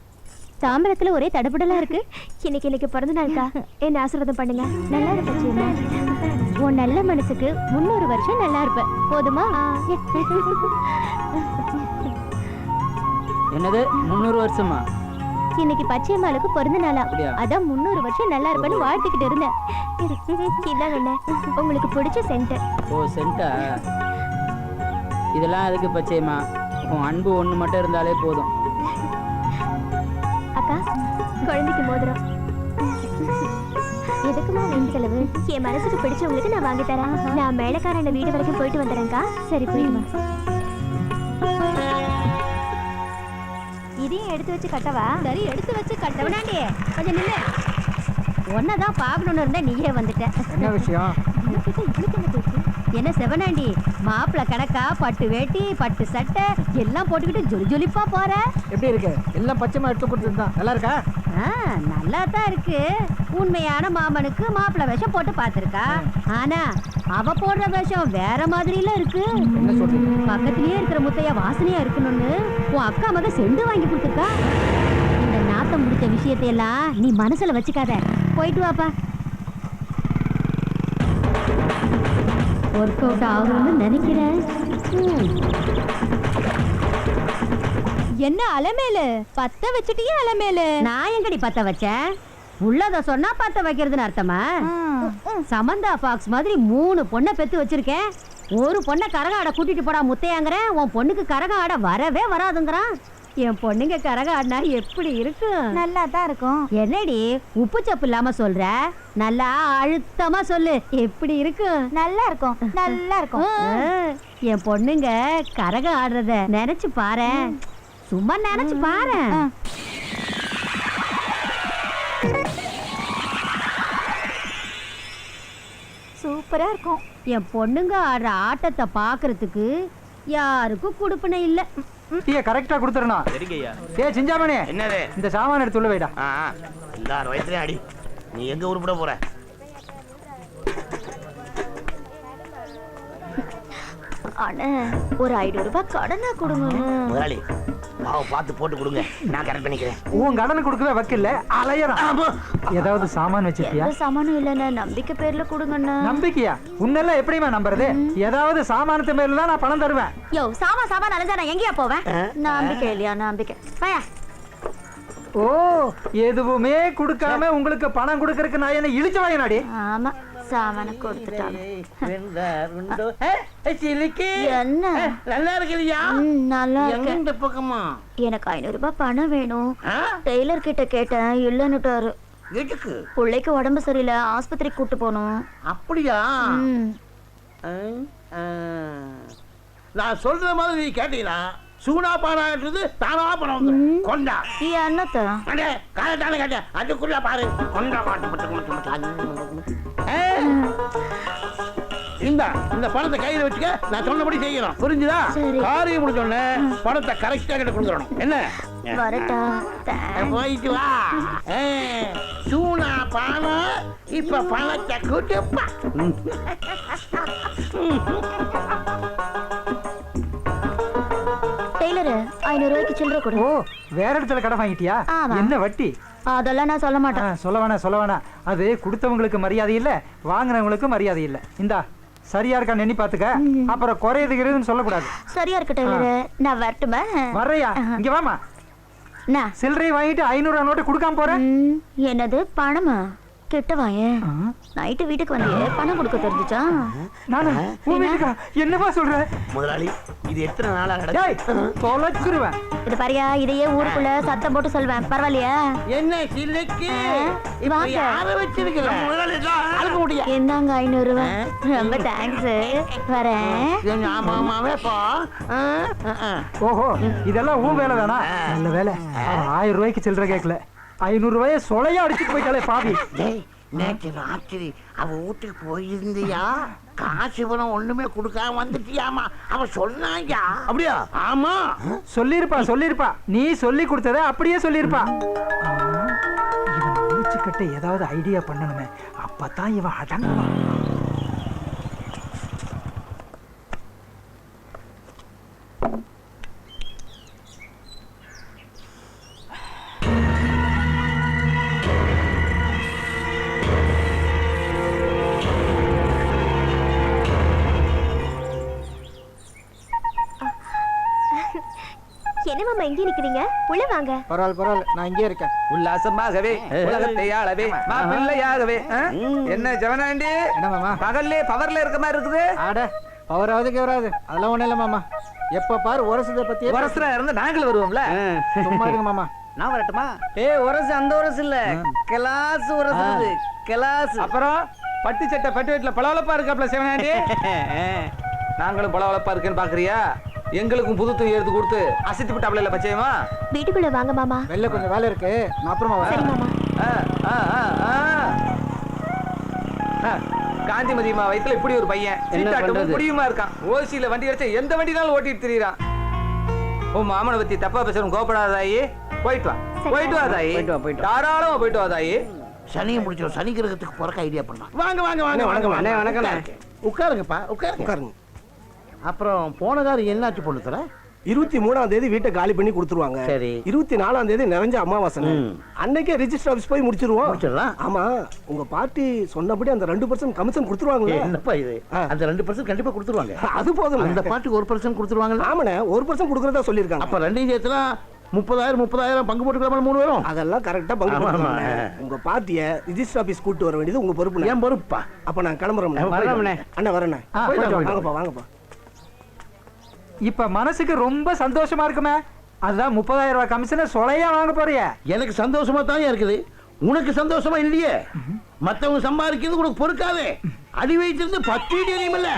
தாம்பரத்துல ஒரே தடபுடலா இருக்கு. இன்னைக்கு பிறந்த நாள்க்கா, என்ன ஆசீர்வாதம் பண்ணுங்க. நல்லா இருக்கு பச்சையம்மா. உன் நல்ல மனசுக்கு 300 வருஷம் நல்லா இருப்ப. போதுமா? என்னது 300 வருஷமா? இன்னைக்கு பச்சையம்மாளுக்கு பிறந்த நாளா, அப்படியா? அதான் 300 வருஷம் நல்லா இருப்பேன்னு வாழ்த்துக்கிட்டு இருந்தேன். இதான் என்ன உங்களுக்கு பிடிச்ச சென்ட். ஓ சென்டா? இதெல்லாம் எதுக்கு பச்சையம்மா? உன் அன்பு ஒன்று மட்டும் இருந்தாலே போதும். அக்கா, குழந்தைக்கு மோதிரம். எதுக்குமா வீண் செலவு? என் மனசுக்கு பிடிச்சவங்களுக்கு நான் வாங்கி தரேன். நான் மேலக்காரன் வீடு வரைக்கும் போயிட்டு வந்துடுறேன்க்கா. சரி போயிடுமா. இதையும் எடுத்து வச்சு கட்டவா? சரி, எடுத்து வச்சு கட்டவனாண்டி. கொஞ்சம் நில்லு. ஒன்னதான் பார்க்கணும்னு இருந்தா நீயே வந்துட்ட. என்ன விஷயம்? என்ன செவனாண்டி, மாப்பிள்ள கணக்கா பட்டு வேட்டி பட்டு சட்டை எல்லாம் போட்டுக்கிட்டு ஜொலி ஜொலிப்பா போற. எப்படி இருக்கு? எல்லாம் பச்சைமா எடுத்து கொடுத்துருந்தான். நல்லா இருக்கா? நல்லா தான் இருக்கு. உண்மையான மாமனுக்கு மாப்பிள்ள வேஷம் போட்டு பார்த்திருக்கா. ஆனா அவ போடுற வேஷம் வேற மாதிரில இருக்கு. என்ன சொல்றீங்க? பக்கத்திலேயே இருக்கிற முத்தையா வாசனையா இருக்கணும்னு உன் அக்கா மக செண்டு வாங்கி கொடுத்துருக்கா. இந்த நாத்தம் முடிச்ச விஷயத்தையெல்லாம் நீ மனசுல வச்சுக்காத. போயிட்டு வாப்பா. ஒர்க் அவுட் ஆகும்னு நினைக்கிறேன். என்ன அலமேலு பத்த வச்சுட்டியே? அலமேலு நான் எங்கடி பத்த வச்சேன்? உள்ளத சொன்னா பத்த வைக்கிறதுன்னு அர்த்தமா? சமந்தா பாக்ஸ் மாதிரி 3 பொண்ணை பெத்து வச்சிருக்கேன். ஒரு பொண்ணை கரகம் ஆட கூட்டிட்டு போடா முத்தையாங்கிறேன். உன் பொண்ணுக்கு கரகம் ஆட வரவே வராதுங்கிறான். என் பொண்ணுங்க கரகம் ஆடினா எப்படி இருக்கும்? நல்லா தான் இருக்கும். என்னடி உப்பு சப்பு இல்லாம சொல்ற? நல்லா அழுத்தமா சொல்லு. எப்படி இருக்கும்? நல்லா இருக்கும், நல்லா இருக்கும். என் பொண்ணுங்க கரகம் ஆடுறத நினைச்சு பாரு. சும்மா நினைச்சு பாரு. சூப்பரா இருக்கும். என் பொண்ணுங்க ஆடுற ஆட்டத்தை பாக்குறதுக்கு யாருக்கும் கொடுப்பனை இல்ல. டீயை கரெக்டா கொடுத்துறனா? சரிங்கய்யா. ஏய் சிஞ்சாமணி, என்னது? இந்த சாமான எடுத்து உள்ள வைடா. எல்லாரும் வயசுல அடி. நீ எங்க உருப்பிட போற? அண்ணே, ஒரு 500 ரூபாய் கடனா கொடுங்க. முதலாளி பாவ பார்த்து போட்டு கொடுங்க, நான் கரெக்ட் பண்ணிக்கிறேன். உன் கடனை கொடுக்கவே வக்கில்ல, அலையறான். ஏதாவது சாமான் வச்சிருக்கியா? சாமானும் இல்லண்ணே, நம்பிக்கை பேர்ல கொடுங்கண்ணா. நம்பிக்கையா? உன்னெல்லாம் எப்படிமா நம்புறது? ஏதாவது சாமானத்து மேல தான் நான் பணம் தருவேன். யோ, சாமான் அலைஞ்சா நான் எங்கேயா போவேன்? நம்பிக்கை இல்லையா? நம்பிக்கை. ஓ, எதுவுமே கொடுக்காம உங்களுக்கு பணம் கொடுக்கறதுக்கு நான் என்ன இழிச்ச வாயினாடி? ஆமா, சாமான கொடுத்துட்டாங்க. என்ன நல்லா இருக்கிறியா? நல்லா இருக்கு. இந்த பக்கமா எனக்கு 500 ரூபாய் பணம் வேணும். டெய்லர் கிட்ட கேட்டேன், இல்லன்னுட்டாரு. எதுக்கு? பிள்ளைக்கு உடம்பு சரியில்லை, ஆஸ்பத்திரிக்கு கூட்டு போகணும். அப்படியா? நான் சொல்ற மாதிரி நீ கேட்டீங்கன்னா சூனா பானான்றது தானா பணம் வந்து கொண்டா என்னத்த அடே காலத்தான கேட்டேன் அதுக்குள்ள பாரு கொண்டா இந்த பணத்தை கையில வச்சுக்க நான் சொன்னபடி செய்யணும் புரிஞ்சுதா காரியம் முடிஞ்சோடனே பணத்தை கரெக்டா கிட்ட கொடுத்துடணும் என்ன போயிட்டு வா சூனா பானா இப்ப பணத்தை கூட்டுப்பா டெய்லர் 500 ரூபாய்க்கு சில்லறை கொடு. ஓ வேற இடத்துல கடை வாங்கிட்டியா? என்ன வட்டி? அதெல்லாம் நான் சொல்ல மாட்டேன். சொல்ல வேணாம். அது கொடுத்தவங்களுக்கு மரியாதை இல்ல, வாங்குறவங்களுக்கு மரியாதை இல்ல. இந்தா சரியா இருக்கான்னு எண்ணி பாத்துக்க. அப்புறம் குறையுதுன்னு சொல்லக்கூடாது. சரியா இருக்கு டெய்லர். நான் வரட்டுமா? வர்றையா? இங்க வாமா. சில்லறை வாங்கிட்டு 500 நோட்டு கொடுக்காம போறேன். என்னது பணமா? கிட்ட வாயே. நைட்டு வீட்டுக்கு வந்தியே பணம் கொடுக்க தெரிஞ்சுச்சா? நானா? என்னமா சொல்ற? முதலாளி இது எத்தனை நாளா நடக்குது? தொலைச்சிருவேன். இது பாரியா, இதையே ஊருக்குள்ள சத்தம் போட்டு சொல்வேன். பரவாயில்லையா? என்ன சில்லுக்கு இப்ப யார வச்சிருக்கீங்க? முதலாளி அழுக்க முடியா? என்னங்க 500 ரூபாய். ரொம்ப தேங்க்ஸ். வரேன். ஆமாமாவே பா. ஓஹோ இதெல்லாம் ஊ வேலை தானா? நல்ல வேலை. 1000 ரூபாய்க்கு சில்லறை கேட்கல. 500 ரூபாயை சொலையா அடிச்சுட்டு போயிட்டாலே பாவி. நேற்று ராத்திரி அவ வீட்டுக்கு போயிருந்தியா? காசு பணம் ஒண்ணுமே கொடுக்காம வந்துட்டியாமா? அவ சொன்னாங்க. அப்படியா? ஆமா சொல்லிருப்பா. நீ சொல்லி கொடுத்தத அப்படியே சொல்லிருப்பா. இவன் முடிச்சுக்கிட்ட ஏதாவது ஐடியா பண்ணணுமே, அப்பதான் இவன் அடங்குவான். என்ன மாமா இங்கே நிக்கிறீங்க? உள்ள வாங்க. பரவாயில்ல நான் இங்கே இருக்கேன். உல்லாசமாகவே உலகத்தை ஆளவே மாப்பிள்ளையாகவே. என்ன ஜவனாண்டி, என்ன மாமா பகல்லே பவர்ல இருக்க மாதிரி இருக்குது? ஆட பவராவது கேவராது அதெல்லாம் ஒண்ணும் இல்ல மாமா. எப்ப பாரு உரசதை பத்தி. உரசுரா இருந்து நாங்களும் வருவோம்ல. சும்மா இருங்க மாமா. நான் வரட்டுமா? உரசு அந்த உரசு இல்ல, கிளாஸ் உரசு கிளாஸ். அப்புறம் பட்டு சட்டை பட்டு வீட்டுல பளவளப்பா இருக்காப்ல சிவனாண்டி. நாங்களும் பளவளப்பா இருக்குன்னு பாக்குறியா? எங்களுக்கும் புது துணி எடுத்து கொடுத்து அசித்து விட்டாப்ல பச்சையமா. வீட்டுக்குள்ள வாங்க மாமா. வெளில கொஞ்சம் வேலை இருக்கு, நான் அப்புறமா வரேன். காந்திமதியம்மா வயித்துல இப்படி ஒரு பையன் சீட்டாட்டும் முடியுமா இருக்கான். ஓசியில வண்டி அடிச்சா எந்த வண்டினாலும் ஓட்டிட்டு திரியறான். ஓ மாமனை பத்தி தப்பா பேசுறோம், கோபப்படாதாயி. போயிட்டு வா தாயி. தாராளமா போயிட்டு வா தாயி. சனியை முடிச்சோம். சனி கிரகத்துக்கு பிறக்க ஐடியா பண்ணலாம். வாங்க வணக்கம். உட்காருங்கப்பா உட்காருங்க. அப்புறம் போன காரம் என்னாச்சு பொண்ணு தர? 23ஆம் தேதி வீட்டை காலி பண்ணி கொடுத்துருவாங்க. சரி. 24ஆம் தேதி நிறைஞ்ச அமாவாசை. அன்னைக்கே ரெஜிஸ்டர் ஆபீஸ் போய் முடிச்சிருவோம். ஆமா உங்க பார்ட்டி சொன்னபடி அந்த 2% கமிஷன் கொடுத்துருவாங்க. என்னப்பா இது? அந்த 2% கண்டிப்பா கொடுத்துருவாங்க. அது போதும். அந்த பார்ட்டிக்கு 1% கொடுத்துருவாங்க. ஆமாண்ணே 1% கொடுக்கறதா சொல்லிருக்காங்க. அப்ப ரெண்டையும் சேர்த்துனா 30,000 பங்கு போட்டுக்கலாம். 3 பேரும் அதெல்லாம் கரெக்டா பங்கு போட்டுக்கலாம். உங்க பார்ட்டியை ரெஜிஸ்டர் ஆபீஸ் கூட்டு வர வேண்டியது உங்க பொறுப்பு. ஏன் பொறுப்பா? அப்ப நான் கிளம்புறேன். அண்ணா வரேண்ணே. வாங்கப்பா. இப்ப மனசுக்கு ரொம்ப சந்தோஷமா இருக்குமே. அதுதான் 30,000 ரூபாய் கமிஷனை சொலையா வாங்க போறிய. எனக்கு சந்தோஷமா தான் இருக்குது. உனக்கு சந்தோஷமா இல்லையே. மத்தவங்க சம்பாதிக்கிறது உனக்கு பொறுக்காதே. அடி வைத்திருந்து 10 இடி எரியுமில்ல.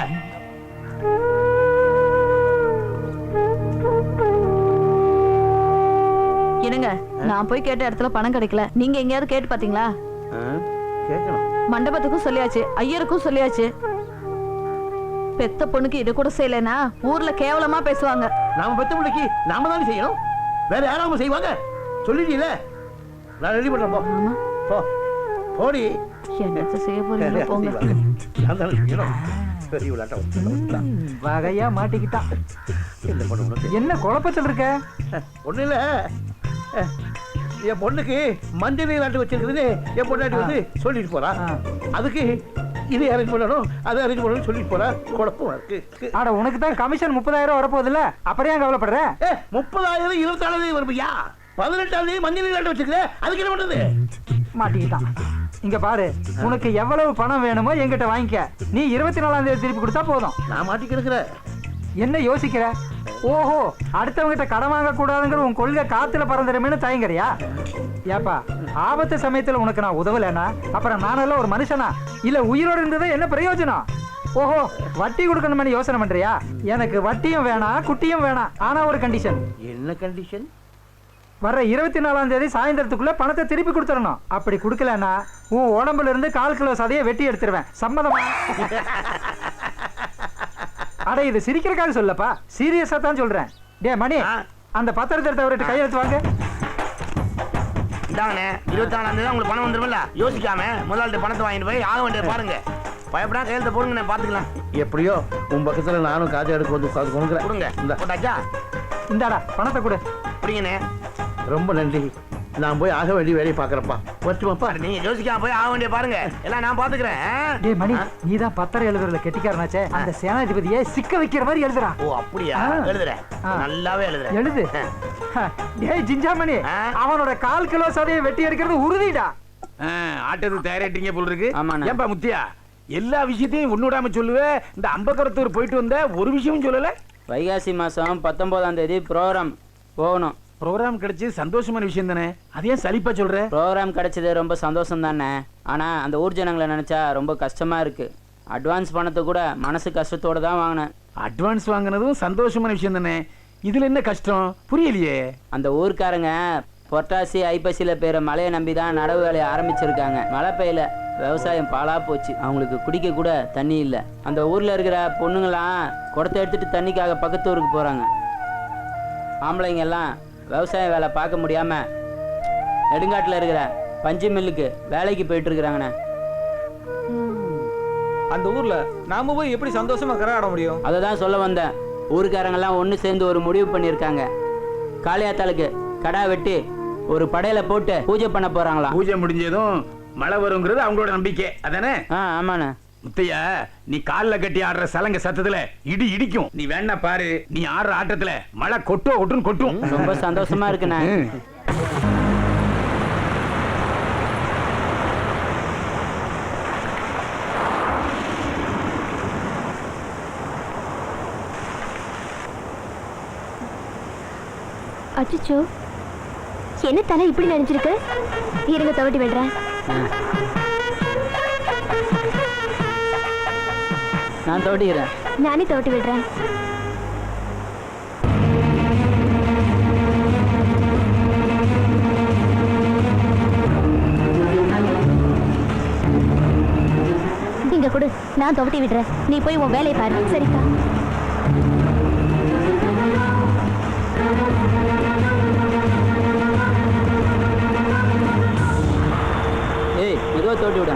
என்னங்க நான் போய் கேட்ட இடத்துல பணம் கிடைக்கல. நீங்க எங்கேயாவது கேட்டு பாத்தீங்களா? கேட்கணும். மண்டபத்துக்கும் சொல்லியாச்சு, ஐயருக்கும் சொல்லியாச்சு. பெத்த பொண்ணுக்கு இது கூட செய்யலனா ஊர்ல கேவலமா பேசுவாங்க. நாம பெத்த பொண்ணுக்கு நாம தானே செய்யணும். வேற யாராவது செய்வாங்க? சொல்லிட்டீல. நான் ரெடி பண்றேன். போ போடி. என்ன செய்ய போறீங்க? போங்க. நான் தானே செய்யணும். சரி விளையாட்ட வகையா மாட்டிக்கிட்டா. என்ன குழப்பத்தில் இருக்க? ஒண்ணு இல்ல, என் பொண்ணுக்கு மஞ்சள் நீராட்டு வச்சிருக்குதுன்னு என் பொண்ணாட்டி வந்து சொல்லிட்டு போறா. அதுக்கு இது அரேஞ்ச் பண்ணணும், அதை அரேஞ்ச் பண்ணணும் சொல்லிட்டு போறா. குழப்பமா இருக்கு. ஆனா உனக்கு தான் கமிஷன் 30,000 வரப்போகுது இல்ல, அப்புறம் ஏன் கவலைப்படுற? 30,000 24ஆம் தேதி வரும்பியா? 18ஆம் தேதி மஞ்சள் நீராட்டு வச்சிருக்க. அதுக்கு என்ன பண்றது? மாட்டிக்கிட்டான். இங்க பாரு, உனக்கு எவ்வளவு பணம் வேணுமோ என்கிட்ட வாங்கிக்க. நீ 24ஆம் தேதி திருப்பி கொடுத்தா போதும். நான் மாட்டிக்கிற என்ன யோசிக்கிற? ஓஹோ, அடுத்தவங்கிட்ட கடன் வாங்க கூடாதுங்கிற உன் கொள்கை காத்துல பறந்துடுமேனு தயங்குறியா? ஏப்பா, ஆபத்து சமயத்துல உனக்கு நான் உதவலைன்னா அப்புறம் நானெல்லாம் ஒரு மனுஷனா? இல்ல உயிரோடு இருந்தது என்ன பிரயோஜனம்? ஓஹோ, வட்டி கொடுக்கணும்னு யோசனை பண்றியா? எனக்கு வட்டியும் வேணாம், குட்டியும் வேணாம். ஆனா ஒரு கண்டிஷன். என்ன கண்டிஷன்? வர 24ஆம் தேதி சாயந்தரத்துக்குள்ள பணத்தை திருப்பி கொடுத்துடணும். அப்படி கொடுக்கலன்னா உன் உடம்புல இருந்து 1/4 கிலோ சதையை வெட்டி எடுத்துருவேன். சம்மதமா? அட இது சிரிக்கிறதுக்காக சொல்லப்பா, சீரியஸா தான் சொல்றேன். டே மணி, அந்த பத்திரத்தை எடுத்து அவர்கிட்ட கையெழுத்து வாங்க. இந்தாங்கண்ணே, 24ஆம் தேதி உங்களுக்கு பணம் வந்துருமில்ல, யோசிக்காம முதலாளிட்ட பணத்தை வாங்கிட்டு போய் ஆக வேண்டியது பாருங்க. பயப்படாம கையெழுத்த போடுங்க, பாத்துக்கலாம். எப்படியோ உன் பக்கத்துல நானும் காஜா எடுக்க வந்து உட்காந்து கொடுங்க. இந்த போட்டாச்சா? இந்தாடா பணத்தை கொடு. அப்படிங்கண்ணே. ரொம்ப நன்றி. நான் போய் ஆக வேண்டிய வேலையை பாக்குறப்பா. வச்சுமாப்பா. நீங்க யோசிக்காம போய் ஆக வேண்டிய பாருங்க, எல்லாம் நான் பாத்துக்கிறேன். டேய் மணி, நீதான் பத்திரம் எழுதுறதுல கெட்டிக்காரனாச்சே. அந்த சேனாதிபதியை சிக்க வைக்கிற மாதிரி எழுதுறா. ஓ அப்படியா? எழுதுறேன், நல்லாவே எழுதுறேன். எழுது. டேய் ஜிஞ்சாமணி, அவனோட 1/4 கிலோ சதையை வெட்டி எடுக்கிறது உறுதிடா. ஆட்டது தயாரிட்டீங்க போல இருக்கு. ஆமாண்ணே. ஏன்பா முத்தியா, எல்லா விஷயத்தையும் ஒண்ணுடாம சொல்லுவேன். இந்த அம்பக்கரத்தூர் போயிட்டு வந்த ஒரு விஷயமும் சொல்லல. வைகாசி மாதம் 19ஆம் தேதி ப்ரோக்ராம் போகணும். ப்ரோக்ராம் கிடைச்சி சந்தோஷமான விஷயம் தானே, அதையும் சலிப்பா சொல்ற? ப்ரோக்ராம் கிடைச்சது ரொம்ப சந்தோஷம் தானே. ஆனால் அந்த ஊர் ஜனங்களை நினச்சா ரொம்ப கஷ்டமாக இருக்குது. அட்வான்ஸ் பணத்தை கூட மனசு கஷ்டத்தோடு தான் வாங்கினேன். அட்வான்ஸ் வாங்கினதும் சந்தோஷமான விஷயம் தானே, இதில் என்ன கஷ்டம் புரியலையே? அந்த ஊர்க்காரங்க புரட்டாசி ஐப்பசியில் பெய்கிற மழையை நம்பி தான் நடவு வேலையை ஆரம்பிச்சிருக்காங்க. மழை பெய்யல, விவசாயம் பாழா போச்சு. அவங்களுக்கு குடிக்க கூட தண்ணி இல்லை. அந்த ஊரில் இருக்கிற பொண்ணுங்களாம் குடத்தை எடுத்துகிட்டு தண்ணிக்காக பக்கத்து ஊருக்கு போகிறாங்க. ஆம்பளைங்க எல்லாம் விவசாய வேலை பார்க்க முடியாமல் நெடுங்காட்டில் இருக்கிற பஞ்சு மில்லுக்கு வேலைக்கு போயிட்டு இருக்கிறாங்கண்ணே. அந்த ஊர்ல நாம போய் எப்படி சந்தோஷமா கரகாட முடியும்? அதை தான் சொல்ல வந்தேன். ஊருக்காரங்கெல்லாம் ஒன்று சேர்ந்து ஒரு முடிவு பண்ணியிருக்காங்க. காளியாத்தாளுக்கு கடா வெட்டி ஒரு படையில போட்டு பூஜை பண்ண போறாங்களாம். பூஜை முடிஞ்சதும் மழை வருங்கிறது அவங்களோட நம்பிக்கை அதானே? ஆமாண்ணே. முத்தையா, நீ காலில் கட்டி ஆடுற சலங்க சத்தத்துல இடி இடிக்கும். நீ வேணா பாரு, நீ ஆடுற ஆட்டத்துல மழை கொட்டுன்னு கொட்டும். ரொம்ப சந்தோஷமா இருக்குண்ணே. அச்சோ, என்ன தலை இப்படி நினைச்சிருக்கு? இருங்க துவட்டி விடுறேன். நான் துவட்டிக்கிறேன். நானே துவட்டி விடுறேன். இங்க கொடு, நான் துவட்டி விடுறேன். நீ போய் உன் வேலையை பாரு. சரிக்கா? ஏய், மெதுவா தோட்டி விட.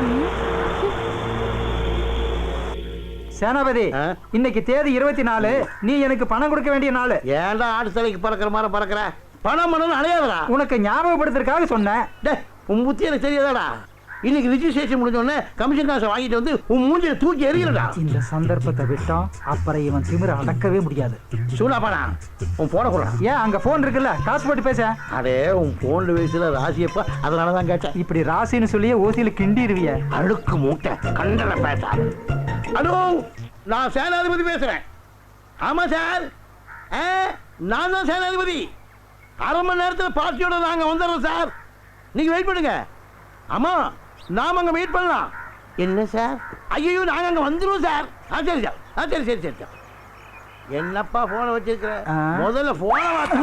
சேனாபதி, இன்னைக்கு தேதி 24. நீ எனக்கு பணம் கொடுக்க வேண்டிய நாள். ஏன்டா ஆடு தலைக்கு பறக்கிற மாதிரி பறக்கிற? பணம் பண்ணணும் அலையாதடா. உனக்கு ஞாபகப்படுத்துறதுக்காக சொன்னேன். உன் புத்தி எனக்கு தெரியாதாடா? இன்னைக்கு ரிஜிஸ்ட்ரேஷன் முடிஞ்ச உடனே கமிஷன் காசை வாங்கிட்டு வந்து உன் மூஞ்சில தூக்கி எறியலடா. இந்த சந்தர்ப்பத்தை விட்டோம், அப்புறம் இவன் திமிர அடக்கவே முடியாது. சூடாப்பாடா, உன் போன கூட. ஏன் அங்க போன் இருக்குல்ல, காசு போட்டு பேச. அதே உன் போன்ல வயசுல ராசியப்பா, அதனாலதான் கேட்டேன். இப்படி ராசின்னு சொல்லியே ஓசியில கிண்டிடுவிய. அழுக்கு மூட்டை கண்டன பேசாது. ஹலோ, நான் சேனாதிபதி பேசுறேன். ஆமா சார், நான் தான் சேனாதிபதி. 1/2 மணி நேரத்தில் பார்ட்டியோட நாங்க வந்துடுறோம் சார். நீங்க வெயிட் பண்ணுங்க. ஆமா, நாம அங்க வெயிட் பண்ணலாம். என்ன சார்? ஐயோ, நாங்க அங்க வந்துடுவோம் சார். சரி சார், சரி சரி சரி சார். என்னப்பா போனை வச்சிருக்கிற? முதல்ல போனை மாத்த.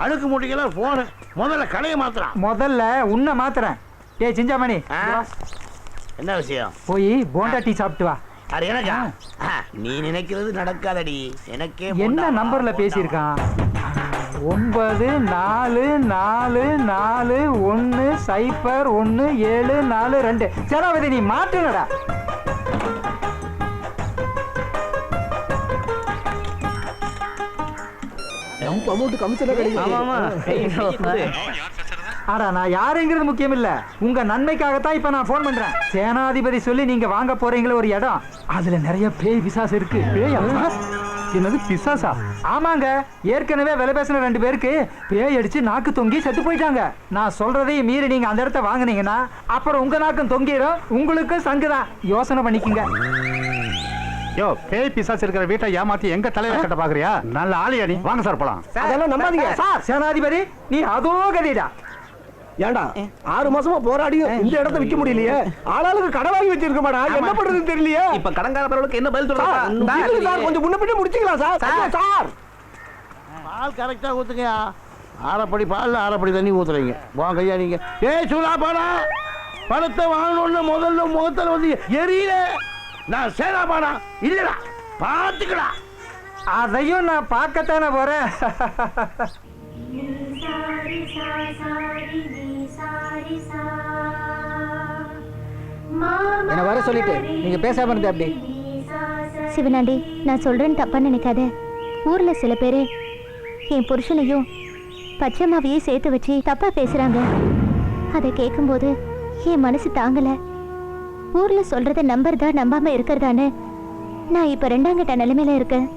அழுக்கு மூட்டைக்கெல்லாம் போன முதல்ல கடையை மாத்துறான். முதல்ல உன்னை மாத்துறேன். ஏய் சிஞ்சாமணி, என்ன விஷயம்? போய் போண்டா டீ சாப்பிட்டு வா. அது எனக்கா? நீ நினைக்கிறது நடக்காதடி. எனக்கே என்ன நம்பர்ல பேசியிருக்கான்? 9444101742. சேனாபதி, நீ மாட்டுனடா. ஆடா, நான் யாருங்கிறது முக்கியம் இல்ல, உங்க நன்மைக்காகத்தான் இப்ப நான் போன் பண்றேன். சேனாதிபதி சொல்லி நீங்க வாங்க போறீங்களே ஒரு இடம், அதுல நிறைய பேய் பிசாசு இருக்கு. என்னது பிசாசா? ஆமாங்க, ஏற்கனவே விலை பேசின 2 பேருக்கு பேய் அடிச்சு நாக்கு தொங்கி செத்து போயிட்டாங்க. நான் சொல்றதையும் மீறி நீங்க அந்த இடத்த வாங்குனீங்கன்னா அப்புறம் உங்க நாக்கும் தொங்கிடும், உங்களுக்கு சங்குதான். யோசனை பண்ணிக்கங்க. யோ, பேய் பிசாசு இருக்கிற வீட்டை ஏமாத்தி எங்க தலையில கட்ட பாக்குறியா? நல்ல ஆளியா நீ. வாங்க சார் போலாம். அதெல்லாம் நம்பாதீங்க சார். சேனாதிபதி, நீ அதோ கதைடா. ஏண்டா 6 மாசமா போராடியும் இந்த இடத்த விற்க முடியலையே. ஆளாளுக்கு கடை வாங்கி வச்சிருக்க மாடா, என்ன பண்றதுன்னு தெரியலையே. இப்ப கடன்கார பரவலுக்கு என்ன பதில் சொல்றீங்க சார்? கொஞ்சம் முன்ன பின்ன முடிச்சுக்கலாம் சார். சார் பால் கரெக்டா ஊத்துங்கயா. ஆறப்படி பால் ஆறப்படி தண்ணி ஊத்துறீங்க. வாங்க ஐயா நீங்க. ஏய் சூலா பாடா, பணத்தை வாங்கணும்னு முதல்ல முகத்துல வந்து எரியல. நான் சேரா பாடா இல்லடா, பாத்துக்கடா. அதையும் நான் பார்க்கத்தானே போறேன். என்ன வர சொல்லிட்டு நீங்க பேசாம இருந்த அப்படி. சிவனாண்டி, நான் சொல்றேன்னு தப்பா நினைக்காத. ஊர்ல சில பேரு என் புருஷனையும் பச்சைமாவையும் சேர்த்து வச்சு தப்பா பேசுறாங்க. அதை கேட்கும்போது என் மனசு தாங்கல. ஊர்ல சொல்றத நம்புறதா நம்பாம இருக்கிறதான்னு நான் இப்ப 2ஆம் கட்ட நிலைமையில இருக்கேன்.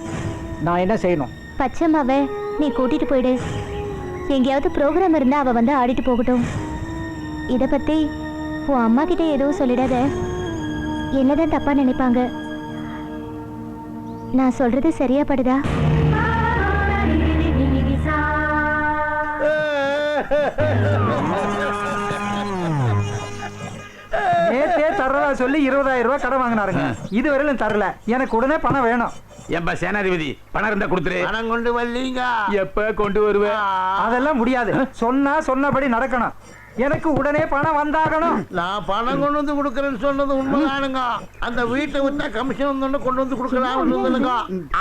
நான் என்ன செய்யணும்? பச்சைமாவை நீ கூட்டிட்டு போயிடு. எங்கேயாவது ப்ரோக்ராம் இருந்தா அவ வந்து ஆடிட்டு போகட்டும். இத பத்தி உன் அம்மா கிட்ட எதுவும் சொல்லிடாத. என்னதான் தப்பா நினைப்பாங்க. நான் சொல்றது சரியா படுதா? நேத்தே தர்றதா சொல்லி 20,000 ரூபாய் கடன் வாங்கினாருங்க. இதுவரையிலும் தரல. எனக்கு உடனே பணம் வேணும். ஏன்பா சேனாதிபதி, பணம் இருந்தா கொடுத்துரு. பணம் கொண்டு வரலீங்க. எப்ப கொண்டு வருவேன்? அதெல்லாம் முடியாது. சொன்னபடி நடக்கணும். எனக்கு உடனே பணம் வந்தாகணும். நான் பணம் கொண்டு வந்து கொடுக்கறேன்னு சொன்னது உண்மைதானுங்க. அந்த வீட்டை விட்டா கமிஷன் வந்து கொண்டு வந்து கொடுக்கறாங்க.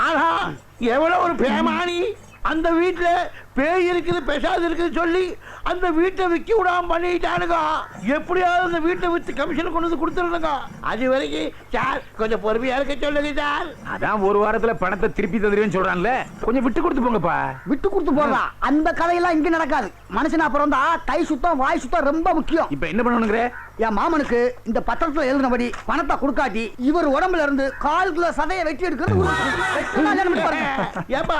ஆனா எவ்வளவு ஒரு பேமானி. அந்த வீட்டுல பேய் இருக்குது பெசாது இருக்குது சொல்லி அந்த வீட்டை விற்க விடாம பண்ணிட்டானுங்க. எப்படியாவது அந்த வீட்டை வித்து கமிஷன் கொண்டு வந்து கொடுத்துருங்க. அது வரைக்கும் சார் கொஞ்சம் பொறுமையா இருக்க சொல்லுங்க சார். அதான் ஒரு வாரத்துல பணத்தை திருப்பி தந்துருவேன்னு சொல்றான்ல, கொஞ்சம் விட்டு கொடுத்து போங்கப்பா. விட்டு கொடுத்து போகலாம். அந்த கதையெல்லாம் இங்க நடக்காது. மனுஷனா அப்புறம் தான் கை சுத்தம் வாய் சுத்தம் ரொம்ப முக்கியம். இப்ப என்ன பண்ணணுங்கிற? என் மாமனுக்கு இந்த பத்திரத்துல எழுதினபடி பணத்தை கொடுக்காட்டி இவர் உடம்புல இருந்து 1/4 கிலோ சதையை வெட்டி எடுக்கிறது. ஏப்பா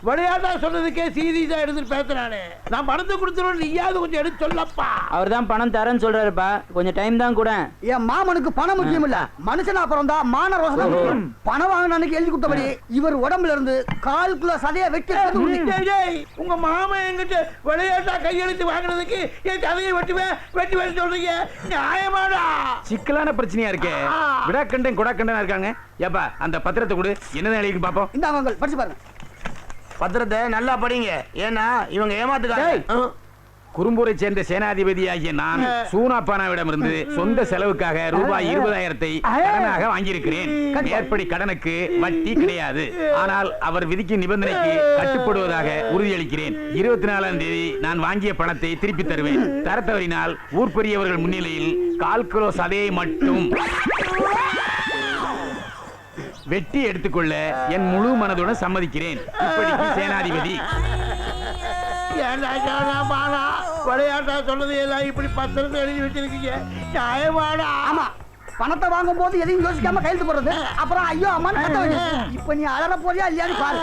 விளையாட்டா சொன்னதுக்கே சீரியஸா எடுத்துட்டு பேசுறானே. நான் பணத்தை கொடுத்துருவோம், நீயாவது கொஞ்சம் எடுத்து சொல்லப்பா. அவர் தான் பணம் தரேன்னு சொல்றாருப்பா, கொஞ்சம் டைம் தான் கூட. என் மாமனுக்கு பணம் முக்கியம் இல்ல, மனுஷனா அப்புறம் தான் மான ரோசம். பணம் வாங்கின அன்னைக்கு எழுதி கொடுத்தபடி இவர் உடம்புல இருந்து 1/4 கிலோ சதையை வெட்டி. உங்க மாமன் என்கிட்ட விளையாட்டா கையெழுத்து வாங்கினதுக்கு என் சதையை வெட்டி சொல்றீங்க, நியாயமாடா? சிக்கலான பிரச்சனையா இருக்கே. விடாக்கண்டன் கொடாக்கண்டனா இருக்காங்க. ஏப்பா அந்த பத்திரத்தை கொடு, என்னதான் எழுதி பாப்போம். இந்த அவங்க படிச்சு பாருங்க. பத்திரத்தை நல்லா படிங்க, ஏன்னா இவங்க ஏமாத்துக்காங்க. குறும்பூரை சேர்ந்த சேனாதிபதியாகிய நான் சூனாப்பானாவிடமிருந்து சொந்த செலவுக்காக ரூபாய் 20,000 கடனாக வாங்கியிருக்கிறேன். மேற்படி கடனுக்கு வட்டி கிடையாது. ஆனால் அவர் விதிக்கும் நிபந்தனைக்கு கட்டுப்படுவதாக உறுதியளிக்கிறேன். 24ஆம் தேதி நான் வாங்கிய பணத்தை திருப்பி தருவேன். தரத்தவரினால் ஊர் பெரியவர்கள் முன்னிலையில் 1/4 கிலோ சதையை மட்டும் வெட்டி எடுத்துக்கொள்ள என் முழு மனதுடன் சம்மதிக்கிறேன். இப்படிக்கு சேனாதிபதி. விளையாட்டா சொன்னது எல்லாம் இப்படி பத்திரத்தை எழுதி வச்சிருக்கீங்க, நியாயமாடா? ஆமா, பணத்தை வாங்கும் போது எதையும் யோசிக்காம கையெழுத்து போடுறது, அப்புறம் ஐயோ அம்மா இப்ப நீ அலற போறியா இல்லையான்னு பாரு.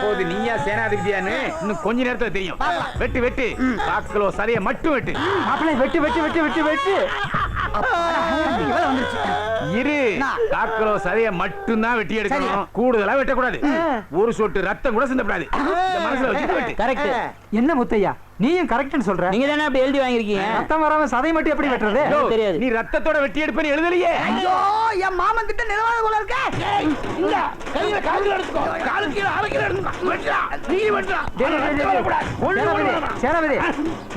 போது நீயா சேனாதிபதியான்னு இன்னும் கொஞ்ச நேரத்துல தெரியும். வெட்டு 1/4 கிலோ சதையை மட்டும் வெட்டு. மாப்பிள்ளை வெட்டு. இரு, 1/4 கிலோ சதையை மட்டும் தான் வெட்டி எடுக்கணும். கூடுதலா வெட்டக்கூடாது. ஒரு சொட்டு ரத்தம் கூட சிந்தப்படாது. மனசுல வச்சு. கரெக்ட். என்ன முத்தையா, நீயும் கரெக்ட்னு சொல்ற? நீங்க தானே அப்படி எழுதி வாங்கிருக்கீங்க. ரத்தம் வராம சதை மட்டும் எப்படி வெட்டுறது? தெரியாது. நீ ரத்தத்தோட வெட்டி எடுப்பேன்னு எழுதலையே. ஐயோ, என் மாமன் கிட்ட நிலவாத போல இருக்க. இந்த கையில கால்ல எடுத்துக்கோ, காலு கீழ அரைக்கிற எடுத்துக்கோ. வெட்டா, நீ வெட்டா. சேனாபதி,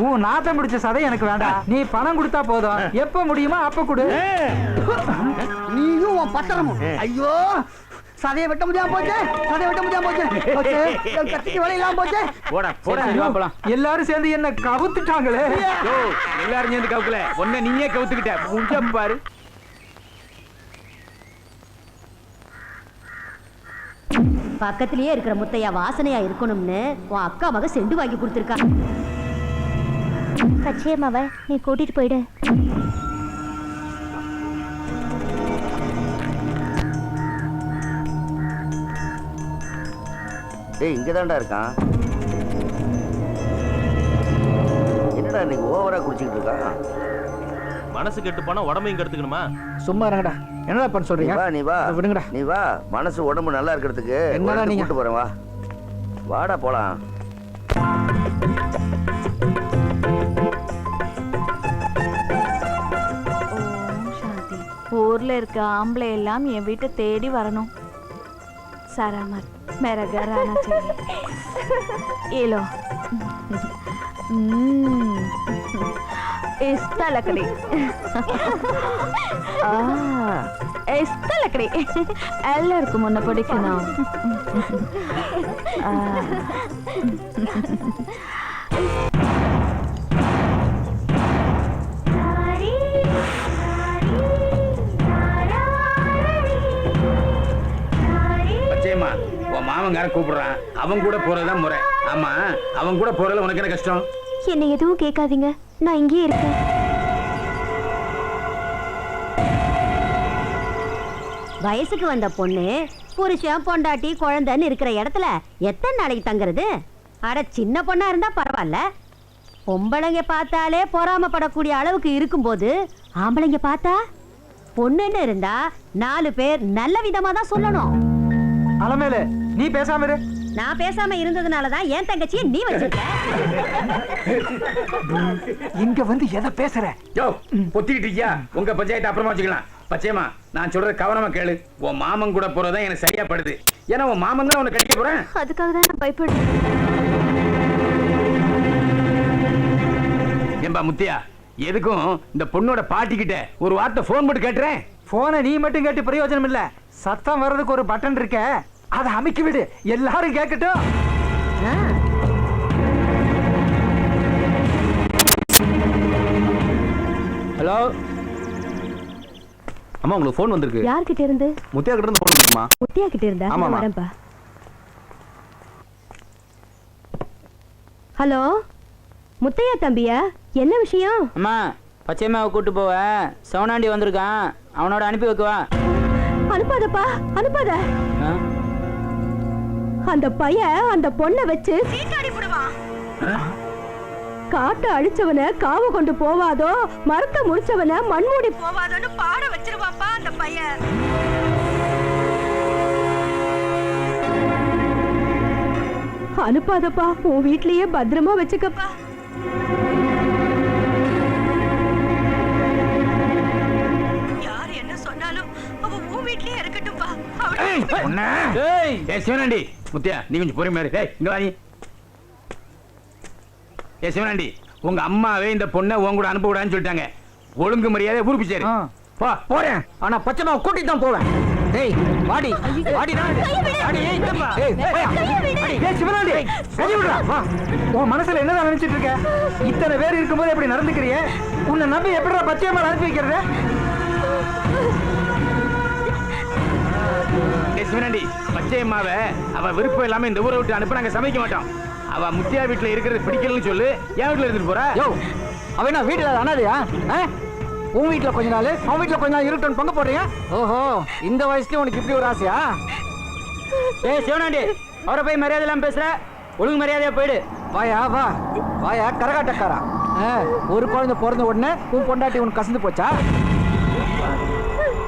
உன் நாத்தம் பிடிச்ச சதை எனக்கு வேண்டாம். நீ பணம் கொடுத்தா போதும். எப்ப முடியுமோ அப்ப கொடு. நீயும் உன் பத்திரமும். ஐயோ, சதையை வெட்ட முடியாம போச்சு. கத்திக்கு வலையெல்லாம் போச்சு. போடா. எல்லாரும் சேர்ந்து என்ன கவுத்துட்டாங்களே. எல்லாரும் சேர்ந்து கவுக்கல, ஒன்ன நீயே கவுத்துக்கிட்ட. முஞ்சம் பாரு. பக்கத்திலேயே இருக்கிற முத்தையா வாசனையா இருக்கணும்னு உன் அக்கா மக செண்டு வாங்கி கொடுத்துருக்கா. பச்சையம்மாவை நீ கூட்டிட்டு போயிடு. டேய், இங்கதான்டா இருக்கான். என்னடா நீங்க ஓவரா குடிச்சிட்டு இருக்கான்? மனசு கெட்டு போனா உடம்பையும் கெடுத்துக்கணுமா? சும்மா இருங்கடா. என்னடா பண்ண சொல்றீங்க? நீ வா விடுங்கடா. நீ வா, மனசு உடம்பு நல்லா இருக்கிறதுக்கு என்னடா நீங்க கூட்டு போறேன். வா, வாடா போலாம். ஊர்ல இருக்க ஆம்பளை எல்லாம் என் வீட்டை தேடி வரணும். सारा मत मेरा घर आना चाहिए. ये लो. इस्ता लकड़ी. इस्ता लकड़ी. எல்லாருக்கும் முன்ன பிடிக்கணும். உன் மாமங்கார கூப்பிடுறான். அவன் கூட போறதுதான் முறை. ஆமா, அவன் கூட போறதுல உனக்கு என்ன கஷ்டம்? என்ன எதுவும் கேட்காதீங்க, நான் இங்கேயே இருக்கேன். வயசுக்கு வந்த பொண்ணு புருஷன் பொண்டாட்டி குழந்தைன்னு இருக்கிற இடத்துல எத்தனை நாளைக்கு தங்குறது? அட சின்ன பொண்ணா இருந்தா பரவாயில்ல, பொம்பளைங்க பார்த்தாலே பொறாமப்படக்கூடிய அளவுக்கு இருக்கும்போது ஆம்பளைங்க பார்த்தா பொண்ணுன்னு இருந்தா 4 பேர் நல்ல விதமா தான் சொல்லணும். அலமேலு, நீ பேசாம இரு. நான் பேசாம இருந்ததுனாலதான் என் தங்கச்சியை நீ வச்சிருக்க. இங்க வந்து எதை பேசுற? யோ, பொத்திக்கிட்டு இருக்கியா? உங்க பஞ்சாயத்து அப்புறமா வச்சுக்கலாம். பச்சையம்மா, நான் சொல்ற கவனமா கேளு. உன் மாமன் கூட போறதா எனக்கு சரியா படுது. ஏன்னா உன் மாமன் தான் உன்னை கட்டிக்க போறேன். அதுக்காக தான் நான் பயப்படுறேன். ஏம்பா முத்தியா, எதுக்கும் இந்த பொண்ணோட பாட்டிக்கிட்ட ஒரு வார்த்தை போன் போட்டு கேட்டுறேன். போனை நீ மட்டும் கேட்டு பிரயோஜனம் இல்ல. சத்தம் வர்றதுக்கு ஒரு பட்டன் இருக்க, அதை அமைக்கி விடு, எல்லாரும் கேட்கட்டும். ஹலோ அம்மா, உங்களுக்கு ஃபோன் வந்திருக்கு. யார்கிட்ட இருந்து? முத்தியா கிட்ட இருந்து ஃபோன் வந்துருமா? முத்தியா கிட்ட இருந்தா? ஆமாமா. வரேன்ப்பா. ஹலோ முத்தையா தம்பியா, என்ன விஷயம்? அம்மா, பச்சையம்மாவை கூட்டு போவ சவுனாண்டி வந்திருக்கான், அவனோட அனுப்பி வைக்கவா? அனுப்பாதப்பா, அனுப்பாத. அந்த பையன் அந்த பொண்ணை வச்சு சீட்டாடி போடுவான். காட்ட அழிச்சவன காவு கொண்டு போவாதோ, மரத்தை முடிச்சவன மண்மூடி போவாதோன்னு பாட வச்சிருவாப்பா அந்த பையன். அனுப்பாதப்பா, உன் வீட்லயே பத்திரமா வச்சுக்கப்பா. யார் என்ன சொன்னாலும் அவ உன் வீட்லயே இருக்கட்டும்பா. சிவனாண்டி, முத்தியா நீ கொஞ்சம் பொறுமையா இரு. இங்க வாடி. சிவனாண்டி, உங்க அம்மாவே இந்த பொண்ணை உன் கூட அனுப்ப கூடாதுன்னு சொல்லிட்டாங்க. ஒழுங்கு மரியாதை ஊருக்கு சேரு. போறேன், ஆனா பச்சைமா கூட்டிட்டு தான் போவேன். டேய் வாடி வாடி உன் மனசுல என்னதான் நினைச்சிட்டு இருக்க? இத்தனை பேர் இருக்கும்போது எப்படி நடந்துக்கிறிய? உன்னை நம்பி எப்படிடா பச்சையம்மா அனுப்பி வைக்கிறது? சிவனாண்டி, பச்சையம்மாவை அவ விருப்பம் இல்லாம இந்த ஊரை விட்டு அனுப்ப நாங்க சமைக்க மாட்டோம். அவ முத்தியா வீட்டுல இருக்கிறது பிடிக்கலன்னு சொல்லு, என் வீட்டுல இருந்துட்டு போறா. யோ, அவன் வீட்டுல அனாதையா? உன் வீட்டுல கொஞ்ச நாள், அவன் வீட்டுல கொஞ்ச நாள் இருக்கட்டும் பங்கு போடுறீங்க. ஓஹோ, இந்த வயசுலயும் உனக்கு இப்படி ஒரு ஆசையா? சிவனாண்டி, அவரை போய் மரியாதை இல்லாம பேசுற, ஒழுங்கு மரியாதையா போயிடு. வாயா வா, வாயா கரகாட்டக்காரா. ஒரு குழந்தை பிறந்த உடனே உன் பொண்டாட்டி உனக்கு கசந்து போச்சா?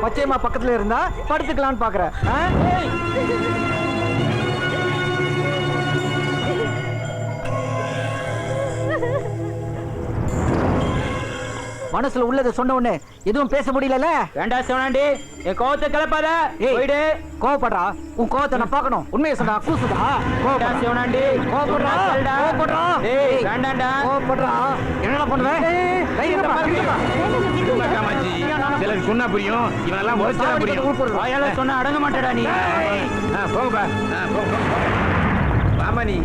பச்சையம்மா பக்கத்துல இருந்தா படுத்துக்கலான்னு பாக்குற? மனசுல உள்ளதை சொன்ன உடனே எதுவும் பேச முடியல. வேண்டாம் சிவனாண்டி, என் கோவத்தை கிளப்பாத. போயிடு. கோவப்படுறா, உன் கோவத்தை நான் பார்க்கணும். உண்மையை சொன்னா கூசுதா? கோவப்படுறா சிவனாண்டி, கோவப்படுறா, கோவப்படுறா. ஏய் வேண்டாம்டா, கோவப்படுறா. என்னடா பண்ணுவேன்? சிலருக்கு சொன்னா புரியும், இவனெல்லாம் உழைச்சா புரியும். வாயால சொன்னா அடங்க மாட்டேடா நீ. போங்கப்பா, வாமா நீ.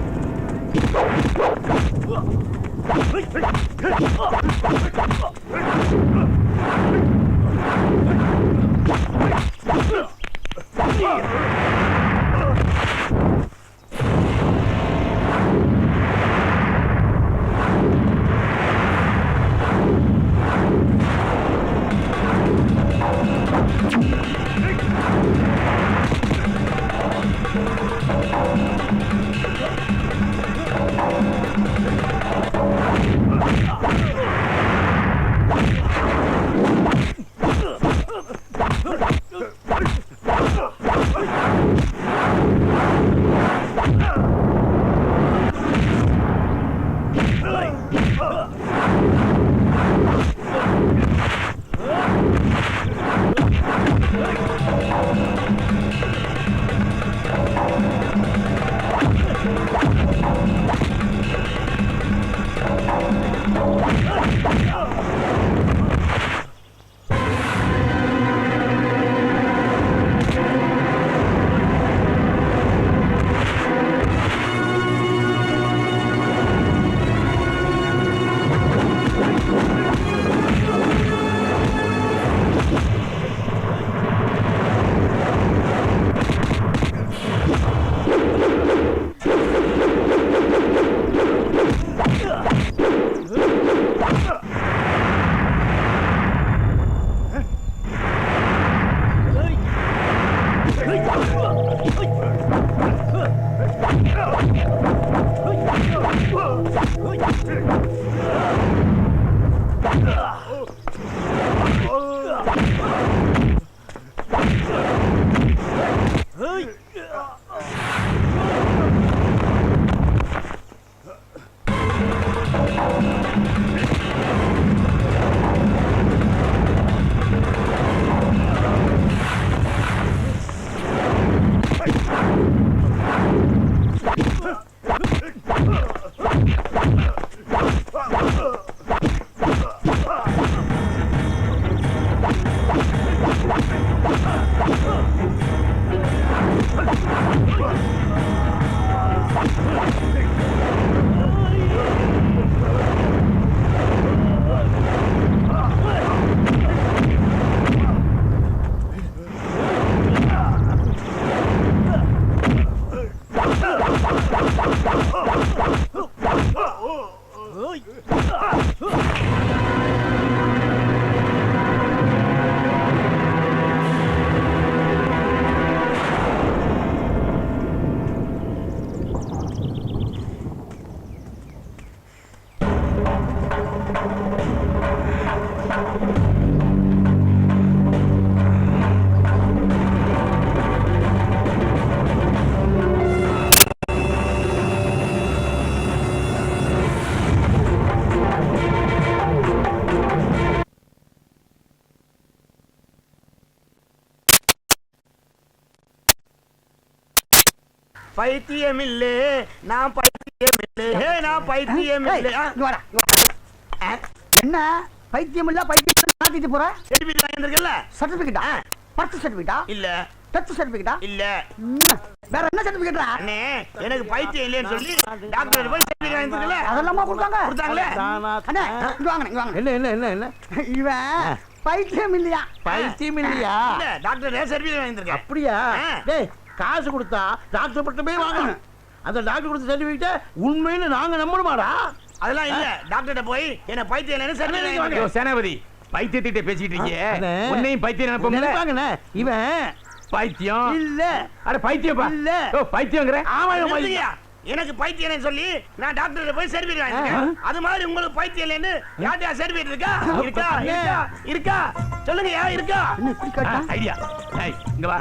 பைத்தியமில்லே நான் பைத்தியமில்லே நான் பைத்தியமில்லே என்ன பைத்தியம் இல்ல பைத்தியம் மாத்திட்டு போற சர்டிபிகேட் வாங்கிருக்கல சர்டிபிகேட்டா பர்த் சர்டிபிகேட்டா இல்ல டெத் சர்டிபிகேட்டா இல்ல வேற என்ன சர்டிபிகேட்டா அண்ணே எனக்கு பைத்தியம் இல்லன்னு சொல்லி டாக்டர் போய் சர்டிபிகேட் வாங்கிருக்கல அதெல்லாம் கொடுத்தாங்களே அண்ணே இங்க வாங்க இங்க வாங்க என்ன இவன் பைத்தியம் இல்லையா இல்ல டாக்டர் சர்டிபிகேட் வாங்கிருக்க அப்படியா டேய் காசு கொடுத்தா டாக்டர் பட்டமே வாங்கணும் அந்த டாக்டர் கொடுத்த சர்டிபிகேட் உண்மையில நாங்க நம்பணுமாடா அதெல்லாம் இல்ல டாக்டர்ட்ட போய் என்ன பைத்தியம் இல்லன்னு சர்டிபிகேட் வாங்க சேனாபதி பைத்தியத்திட்ட பேசிட்டு இருக்கீங்க உன்னையும் பைத்தியம் நினைப்பாங்கண்ணே இவன் பைத்தியம் இல்ல அட பைத்தியப்பா இல்ல பைத்தியங்கற ஆமா எனக்கு பைத்தியம் சொல்லி நான் டாக்டர்ட்ட போய் சர்டிபிகேட் வாங்கிட்டேன் அது மாதிரி உங்களுக்கு பைத்தியம் இல்லன்னு யார்ட்டா சர்டிபிகேட் இருக்கா சொல்லுங்க இருக்கா ஐடியா இங்க வா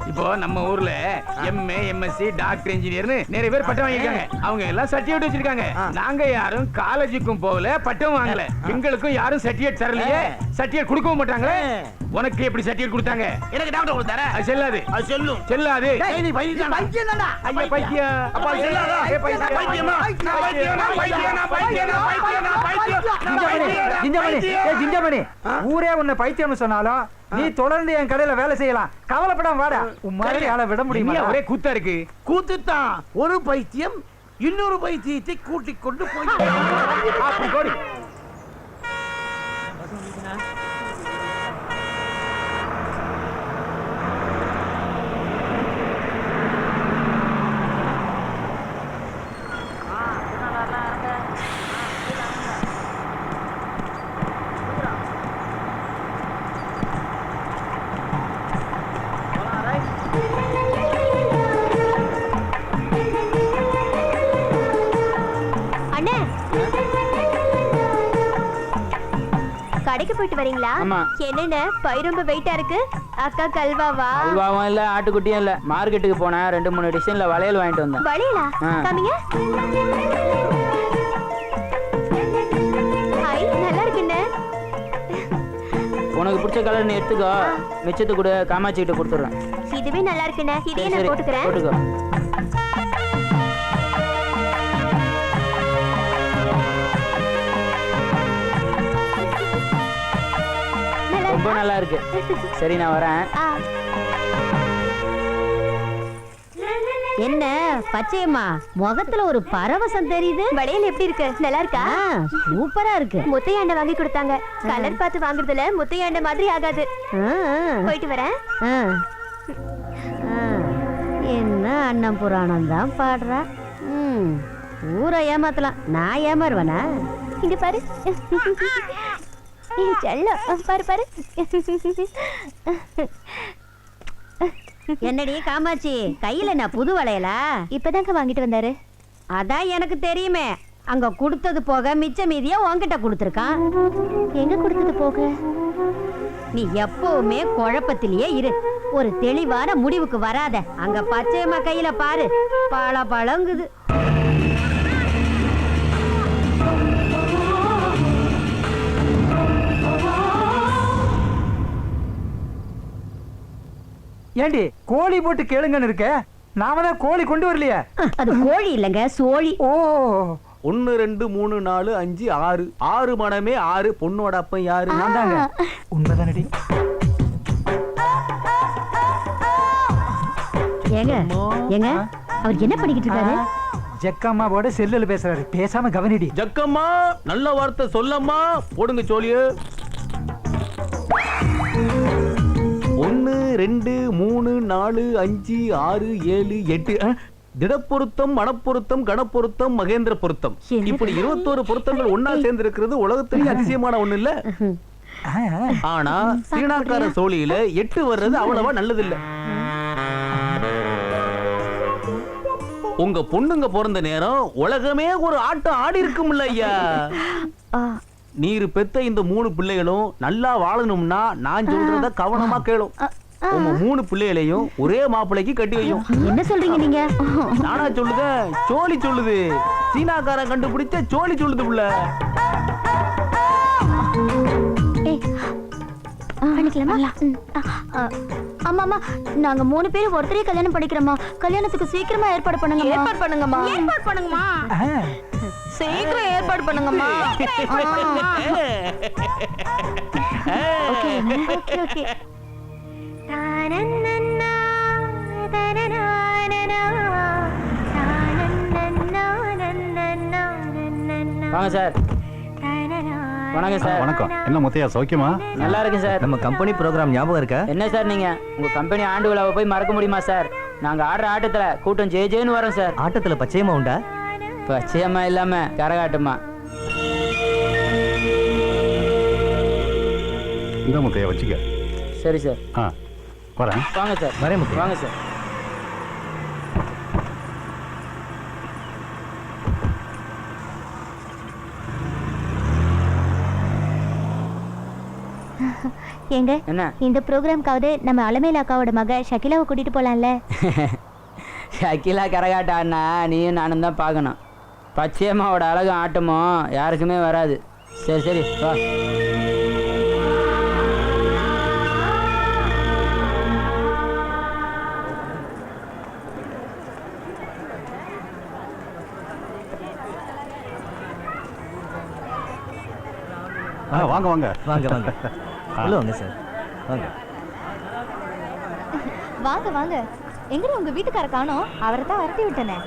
இப்போ நம்ம ஊர்ல எம்ஏ எம்எஸ்சி டாக்டர் இன்ஜினியர்னு நிறைய பேர் பட்டம் வாங்கிருக்காங்க அவங்க எல்லாம் சர்டிபிகேட் வச்சிருக்காங்க நாங்க யாரும் காலேஜுக்கும் போகல பட்டம் வாங்கல எங்களுக்கும் யாரும் சர்டிபிகேட் தரலையே சர்டிபிகேட் கொடுக்கவும் மாட்டாங்களே உனக்கு எப்படி சர்டிபிகேட் கொடுத்தாங்க எனக்கு டாக்டர் கொடுத்தாரு அது செல்லாது அது சொல்லும் செல்லாது நீ பைத்தியம் தான்டா ஐயா பைத்தியம் அப்பா செல்லாதா பைத்தியமா ஜிஞ்சமணி ஊரே உன்னை பைத்தியம் சொன்னாலும் நீ தொடர்ந்து என் கடையில வேலை செய்யலாம் கவலைப்படாம வாடா உன் மாதிரி ஆள விட முடியுமா ஒரே கூத்தா இருக்கு கூத்துத்தான் ஒரு பைத்தியம் இன்னொரு பைத்தியத்தை கூட்டிக் கொண்டு போய் அப்படி கோடி கடைக்கு போயிட்டு வரீங்களா என்னென்ன பை ரொம்ப வெயிட்டா இருக்கு அக்கா கல்வாவா கல்வாவும் இல்ல ஆட்டுக்குட்டியும் இல்ல மார்க்கெட்டுக்கு போனேன் 2-3 டிசைன்ல வளையல் வாங்கிட்டு வந்தேன் வளையலா காமிங்க ஹாய் நல்லா இருக்குண்ணே உனக்கு பிடிச்ச கலர் நீ எடுத்துக்கோ மிச்சத்தை கூட காமாட்சி கிட்ட கொடுத்துறேன் இதுவே நல்லா இருக்குண்ணே இதையே நான் போட்டுக்கிறேன் போட்டுக்கோ ரொம்ப நல்லா இருக்கு சரி நான் வரேன் என்ன பச்சையம்மா முகத்துல ஒரு பரவசம் தெரியுது வளையல் எப்படி இருக்கு நல்லா இருக்கா சூப்பரா இருக்கு முத்தையாண்ட வாங்கி கொடுத்தாங்க கலர் பார்த்து வாங்குறதுல முத்தையாண்ட மாதிரி ஆகாது போயிட்டு வரேன் என்ன அண்ணன் புராணம் தான் பாடுறா ஊரை ஏமாத்தலாம் நான் ஏமாறுவனா இங்க பாரு செல்லம் பாரு பாரு என்னடி காமாட்சி கையில நான் புது வளையலா? இப்பதாங்க வாங்கிட்டு வந்தாரு. அதான் எனக்கு தெரியுமே. அங்க கொடுத்தது போக மிச்ச மீதியா உன்கிட்ட கொடுத்துருக்கான். எங்க கொடுத்தது போக? நீ எப்பவுமே குழப்பத்திலேயே இரு, ஒரு தெளிவான முடிவுக்கு வராத. அங்க பச்சையம்மா கையில பாரு, பழ பழங்குது. ஏண்டி கோழி போட்டு கேளுங்கன்னு இருக்க? நாம தான் கோழி கொண்டு வரலையே. அது கோழி இல்லங்க, சோழி. ஓ 1 2 3 4 5 6 6 மனமே 6. பொண்ணோட அப்பன் யாரு? நான் தாங்க. உண்மைதானடி? ஏங்க ஏங்க அவர் என்ன பண்ணிக்கிட்டு இருக்காரு? ஜக்கம்மாவோட செல்லுல பேசுறாரு. பேசாம கவனிடி. ஜக்கம்மா நல்ல வார்த்தை சொல்லம்மா. போடுங்க சோழிய. 1 2 3 4 5 6 7 8. திடப்பொருத்தம், மனப்பொருத்தம், கணப்பொருத்தம், மகேந்திர பொருத்தம். இப்படி 21 பொருத்தங்கள் ஒன்னா சேர்ந்து இருக்கிறது உலகத்திலேயே அதிசயமான ஒண்ணு இல்ல. ஆனா சீனாக்கார சோழியில 8 வர்றது அவ்வளவா நல்லது இல்ல. உங்க பொண்ணுங்க பிறந்த நேரம் உலகமே ஒரு ஆட்டம் ஆடி இருக்கும்ல ஐயா. நீர் பெத்த இந்த 3 பிள்ளைகளும் நல்லா வாழணும்னா நான் சொல்றத கவனமா கேளும். உங்க 3 பிள்ளைகளையும் ஒரே மாப்பிள்ளைக்கு கட்டி வையும். என்ன சொல்றீங்க நீங்க? நானா சொல்லுத? சோழி சொல்லுது. சீனாக்காரன் கண்டுபிடிச்ச சோழி சொல்லுது புள்ள. ஆமா ஆமா, நாங்க 3 பேரும் ஒருத்தரே கல்யாணம் பண்ணிக்கிறோமா? கல்யாணத்துக்கு சீக்கிரமா ஏற்பாடு பண்ணுங்க. ஏற்பாடு பண்ணுங்கம்மா. ஏற்பாடு பண்ணுங்கம்மா. சீக்கிரம் ஏற்பாடு பண்ணுங்கம்மா. Okay okay okay. வாங்க சார். வணக்கம் சார். வணக்கம். என்ன முத்தையா சௌக்கியமா? நல்லா இருக்கு சார். நம்ம கம்பெனி ப்ரோக்ராம் ஞாபகம் இருக்கா? என்ன சார் நீங்க உங்க கம்பெனி ஆண்டு விழாவை போய் மறக்க முடியுமா சார்? நாங்க ஆடுற ஆட்டத்துல கூட்டம் ஜேஜேன்னு வரோம் சார். ஆட்டத்துல பச்சையம்மா உண்டா? பச்சையம்மா இல்லாம கரகாட்டமா? இந்த முத்தையா வச்சுக்க. சரி சார். வரேன். வாங்க சார். வரேன் முத்தையா. வாங்க சார். ஏங்க என்ன இந்த ப்ரோக்ராம்காவது நம்ம அலமேல அக்காவோட மக ஷகிலாவை கூட்டிட்டு போலாம்ல? ஷகிலா கரகாட்ட ஆடினா நீயும் நானும் தான் பார்க்கணும். பச்சையம்மாவோட அழகும் ஆட்டமும் யாருக்குமே வராது. சரி சரி வா. வாங்க வாங்க வாங்க வாங்க. உள்ள வாங்க சார். வாங்க வாங்க வாங்க. எங்க உங்க வீட்டுக்கார காணோம்? அவரை தான் வரட்டி விட்டனே.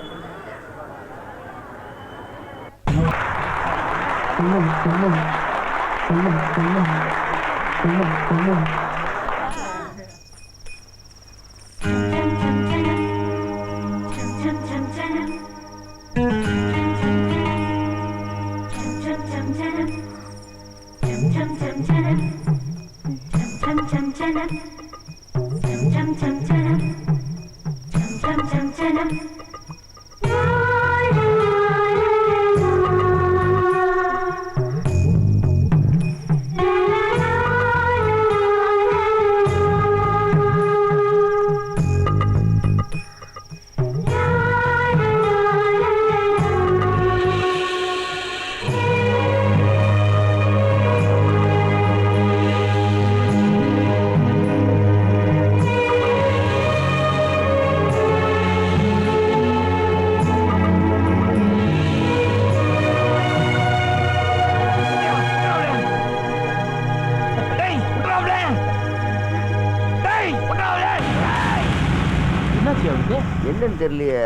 என்னன்னு தெரியலையே.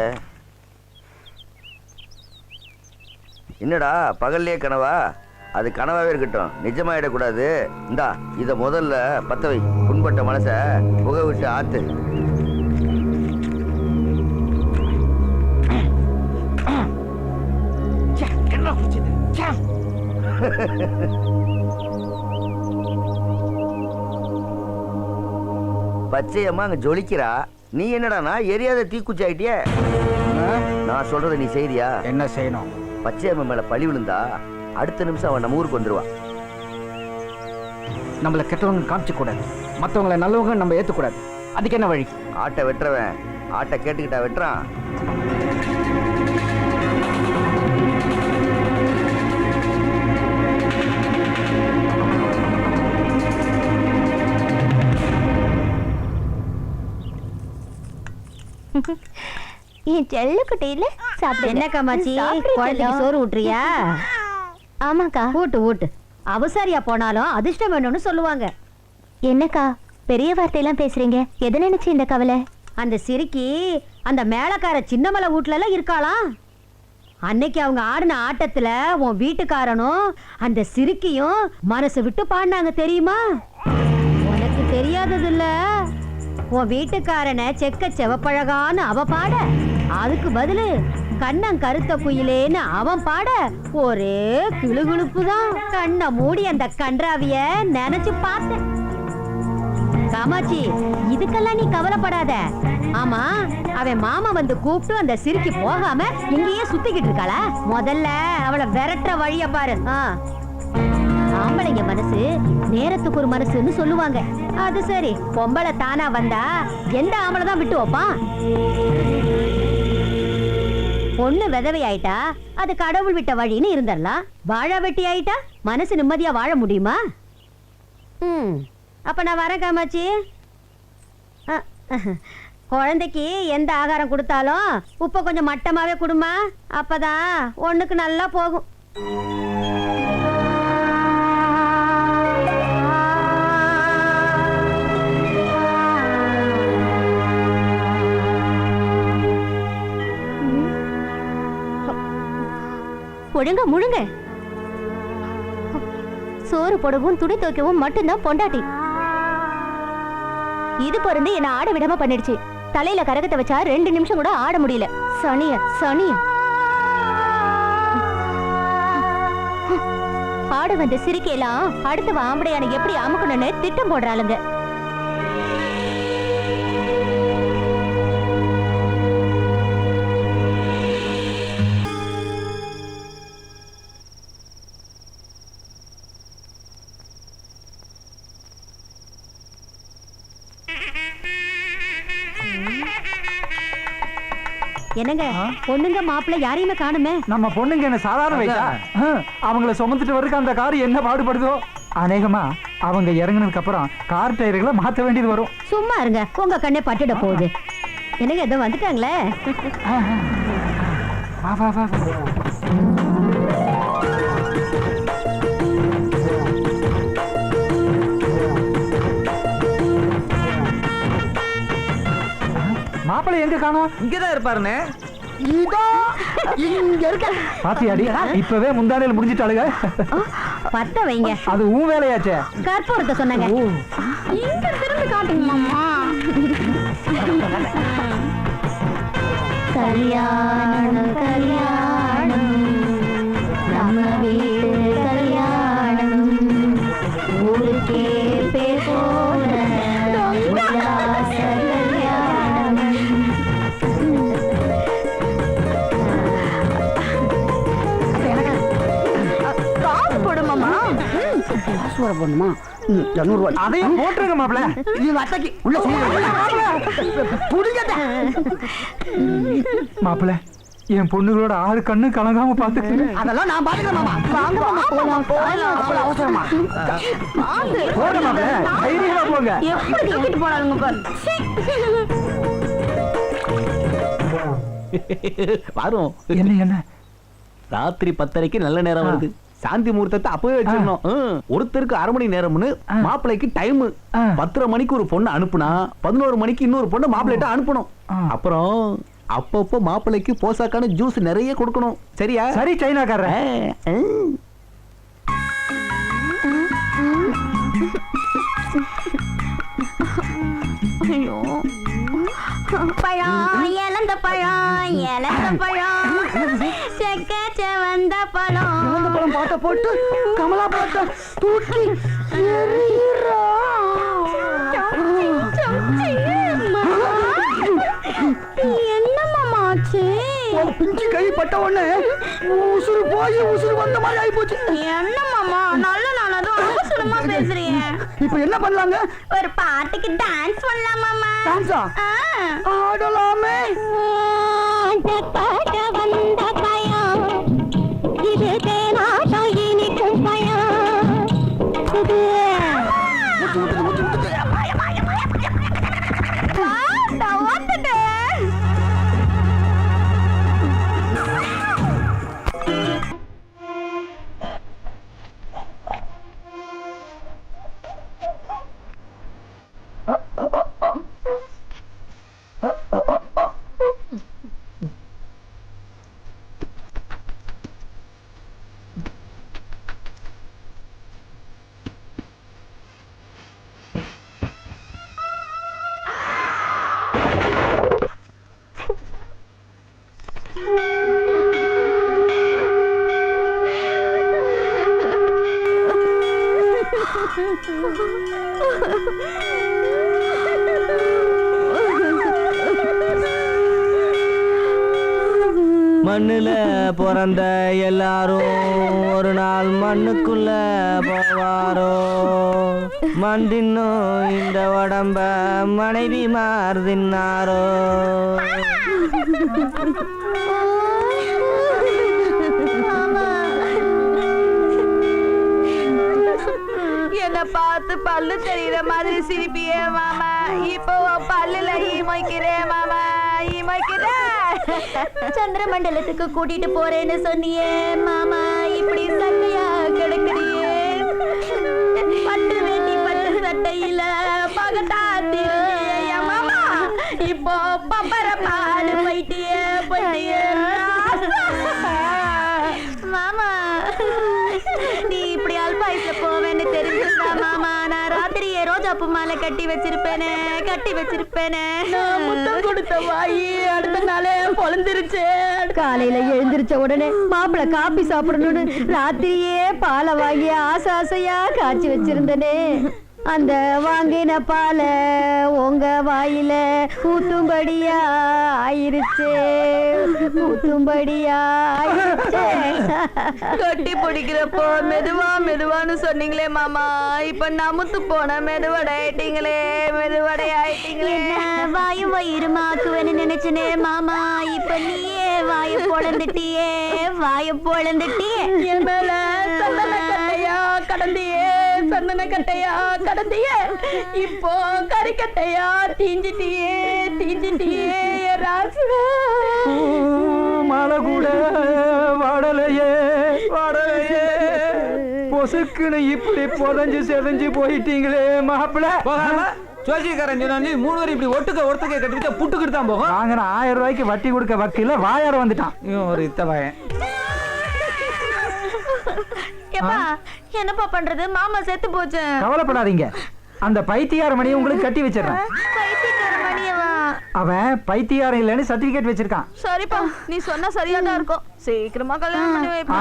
என்னடா பகல்லையே கனவா? அது கனவாவே இருக்கட்டும், நிஜமாயிடக்கூடாது. இந்தா இத முதல்ல பத்த வை. புண்பட்ட மனச புகை விட்டு ஆத்து. பச்சையம்மா அங்க ஜொலிக்கிறா, நீ என்னடானா எரியாத தீக்குச்சி ஆயிட்டிய. நான் சொல்றதை நீ செய்தியா? என்ன செய்யணும்? பச்சையம்மா மேல பழி விழுந்தா அடுத்த நிமிஷம் அவன் நம்ம ஊருக்கு வந்துருவான். நம்மள கெட்டவங்க காமிச்ச கூடாது, மற்றவங்களை நல்லவங்க நம்ம ஏற்றக்கூடாது. அதுக்கு என்ன வழி? ஆட்டை வெட்டுறவன் ஆட்டை கேட்டுக்கிட்டா வெட்டுறான். என் செல்லுக்குட்டியில சாப்பிடு. என்ன காமாட்சி, குழந்தைக்கு சோறு ஊட்டுறியா? ஆமாக்கா. ஊட்டு ஊட்டு. அவசாரியா போனாலும் அதிர்ஷ்டம் வேணும்னு சொல்லுவாங்க. என்னக்கா பெரிய வார்த்தையெல்லாம் பேசுறீங்க? எதை நினைச்சு இந்த கவலை? அந்த சிரிக்கி அந்த மேலக்கார சின்னமலை வீட்டுல எல்லாம் இருக்காளாம். அன்னைக்கு அவங்க ஆடின ஆட்டத்துல உன் வீட்டுக்காரனும் அந்த சிரிக்கியும் மனசு விட்டு பாடினாங்க தெரியுமா? உனக்கு தெரியாதது இல்ல, உன் வீட்டுக்காரனை செக்க செவப்பழகான்னு அவ பாட, அதுக்கு பதிலு கண்ணன் கருத்த குயிலேன்னு அவன் பாட ஒரே கிளுகிழுப்பு தான். கண்ணை மூடி அந்த கன்றாவிய நினைச்சு பார்த்தேன். காமாட்சி, இதுக்கெல்லாம் நீ கவலைப்படாத. ஆமா, அவன் மாமா வந்து கூப்பிட்டு அந்த சிரிக்கி போகாம இங்கேயே சுத்திக்கிட்டு இருக்காளா? முதல்ல அவளை விரட்டுற வழிய பாரு. ஆம்பளைங்க மனசு நேரத்துக்கு ஒரு மனசுன்னு சொல்லுவாங்க. அது சரி, பொம்பளை தானா வந்தா எந்த ஆம்பளை தான் விட்டு வைப்பான்? பொண்ணு விதவை ஆயிட்டா அது கடவுள் விட்ட வழின்னு இருந்தரலாம். வாழ வெட்டி ஆயிட்டா மனசு நிம்மதியா வாழ முடியுமா? அப்ப நான் வரேன் காமாட்சி. குழந்தைக்கு எந்த ஆகாரம் கொடுத்தாலும் உப்பை கொஞ்சம் மட்டமாவே கொடுமா, அப்பதான் ஒண்ணுக்கு நல்லா போகும். ஒழுங்க முழுங்க. சோறு போடவும் துணி துவைக்கவும் மட்டும்தான் பொண்டாட்டி. இது பொருந்து என்ன ஆட விடாம பண்ணிடுச்சு. தலையில கரகத்தை வச்சா 2 நிமிஷம் கூட ஆட முடியல. சனிய சனிய. ஆட வந்த சிரிக்கையெல்லாம் அடுத்த ஆம்படையான எப்படி அமுக்கணும்னு திட்டம் போடுறாளுங்க. என்னங்க பொண்ணுங்க மாப்பிள்ள யாரையுமே காணுமே. நம்ம பொண்ணுங்க என்ன சாதாரண வயசா? அவங்கள சுமந்துட்டு வர்றதுக்கு அந்த கார் என்ன பாடுபடுதோ. அநேகமா அவங்க இறங்கினதுக்கு அப்புறம் கார் டயர்களை மாற்ற வேண்டியது வரும். சும்மா இருங்க, உங்க கண்ணே பட்டுட போகுது. என்னங்க ஏதோ வந்துட்டாங்களே. வா வா வா. மாப்பிள்ளை எங்க காணோம்? இங்கதான் இருப்பாருன்னு. இதோ இங்க இருக்க. பாத்தியாடி, இப்பவே முந்தானையில முடிஞ்சிட்டாளுங்க. பத்த வைங்க. அது உன் வேலையாச்சே. கற்பூரத்தை சொன்னாங்க. இங்க திரும்பி காட்டுங்க மாமா. கல்யாணம் கல்யாணம் நம்ம வீட்டு கல்யாணம் ஊருக்கே பேர் போன உல்லாச கல்யாணம். காசு போடுமாமா? காசு வர போடணுமா? 200 ரூபாய். அதையும் போட்டுருங்க மாப்பிள்ள. இது வட்டக்கு உள்ள புடிங்கட்ட. மாப்பிள்ள, என் பொண்ணுகளோட 6 கண்ணு கலங்காம பாத்துக்க. அதெல்லாம் நான் பாத்துக்கிறேன் மாமா. வாங்க மாமா போலாம் போலாம். அவ்வளவு அவசரமா? போங்க மாப்பிள்ள, தைரியமா போங்க. எப்படி தூக்கிட்டு போறாங்க பாரு. வரும். என்ன என்ன ராத்திரி 10:30க்கு நல்ல நேரம் வருது. சாந்தி முகூர்த்தத்தை அப்பவே வச்சிடணும். ஒருத்தருக்கு 1/2 மணி நேரம்னு மாப்பிள்ளைக்கு டைம். 10:30 மணிக்கு ஒரு பொண்ணு அனுப்புனா 11 மணிக்கு இன்னொரு பொண்ணு மாப்பிள்ளைட்ட அனுப்பணும். அப்புறம் அப்பப்போ மாப்பிள்ளைக்கு போசாக்கான ஜூஸ் நிறைய கொடுக்கணும். சரியா? சரி சைனாக்காரன். ஐயோ, பழம் இழந்த பழம் இழந்த பழம் செக்க செவந்த பழம். இழந்த பழம் பாட்ட போட்டு கமலா பாட்ட தூக்கி எறிகிறா. ஒரு பிஞ்சு கை பட்ட உடனே உசுறு போய் உசுறு வந்த மாதிரி ஆகி போச்சு. என்ன மாமா நல்ல நானதும் அவசரமா பேசுறீங்க. இப்போ என்ன பண்ணலாங்க? ஒரு பாட்டுக்கு டான்ஸ் பண்ணலாம் மாமா. டான்ஸா? ஆடலாமே. பாட வந்த பயம் இது தேனாட்டா இனிக்கும் பயம் இது மண்ணுல பிறந்த எல்லாரும் ஒரு நாள் மண்ணுக்குள்ள போவாரோ மண் தின்னும் இந்த உடம்ப மனைவி மாறுதின்னாரோ என்ன பார்த்து பல்லு தெரியற மாதிரி சிரிப்பியே மாமா. இப்போ பல்லுல ஈமைக்கிறேன் மாமா, ஈமைக்கிறேன். சந்திரமண்டலத்துக்கு கூட்டிட்டு போறேன்னு சொன்னியே மாமா, இப்படி சட்டையா கிடக்குறியே. பட்டு வேட்டி பட்டு சட்டையில பகட்டா திரும்பிய மாமா, இப்போ பப்பர பாடு போயிட்டியே போயிட்டியே மாமா. நீ இப்படி அல்பாயுஸ்ல போவேன்னு தெரிஞ்சிருந்தா மாமா, நான் ராத்திரியே ரோஜாப்பூ மாலை கட்டி வச்சிருப்பேனே, கட்டி வச்சிருப்பேனே. முத்தம் கொடுத்த வாயி அடுத்த நாளே பொழந்துருச்சு. காலையில எழுந்திருச்ச உடனே மாப்பிள்ளை காப்பி சாப்பிடணும்னு ராத்திரியே பாலை வாங்கி ஆசை ஆசையா காய்ச்சி வச்சிருந்தனே. அந்த வாங்கின பால உங்க வாயில ஊத்தும்படியா ஆயிருச்சே, ஊத்தும்படியா ஆயிருச்சே. கட்டி பிடிக்கிறப்போ மெதுவா மெதுவான்னு சொன்னீங்களே மாமா, இப்ப நமுத்து போன மெதுவடை ஆயிட்டீங்களே, மெதுவடை ஆயிட்டீங்களே. வாயும் வயிறுமாக்குவேன்னு நினைச்சனே மாமா, இப்ப நீயே வாய பொழந்துட்டியே, வாய பொழந்துட்டியே. என் மேல சந்தன கட்டையா கடந்தியே, சந்தன கட்டையா கடந்தியே, இப்போ கறிக்கட்டையா தீஞ்சிட்டியே, தீஞ்சிட்டியே ராசு. மழை கூட வாடலையே, வாடலையே. பொசுக்குன்னு இப்படி புதஞ்சு செதஞ்சு போயிட்டீங்களே மாப்பிள்ள. ஜோசியக்காரன் சொன்னா 3 வரை இப்படி ஒட்டுக்க கட்டிவிட்டா புட்டுக்கிட்டு தான் போகும். வாங்கின 1000 ரூபாய்க்கு வட்டி கொடுக்க வக்கீல வாயார வந்துட்டான். இவன் ஒரு இத்த பையன். என்னப்பா பண்றது, மாமா செத்து போச்சு. கவலைப்படாதீங்க, அந்த பைத்தியார மணியை உங்களுக்கு கட்டி வச்சிடறேன். பைத்தியக்கார மணியவா? அவன் பைத்தியாரம் இல்லைன்னு சர்டிபிகேட் வச்சிருக்கான். சரிப்பா, நீ சொன்னா சரியா தான் இருக்கும். சீக்கிரமா கல்யாணம் பண்ணி வைப்பா.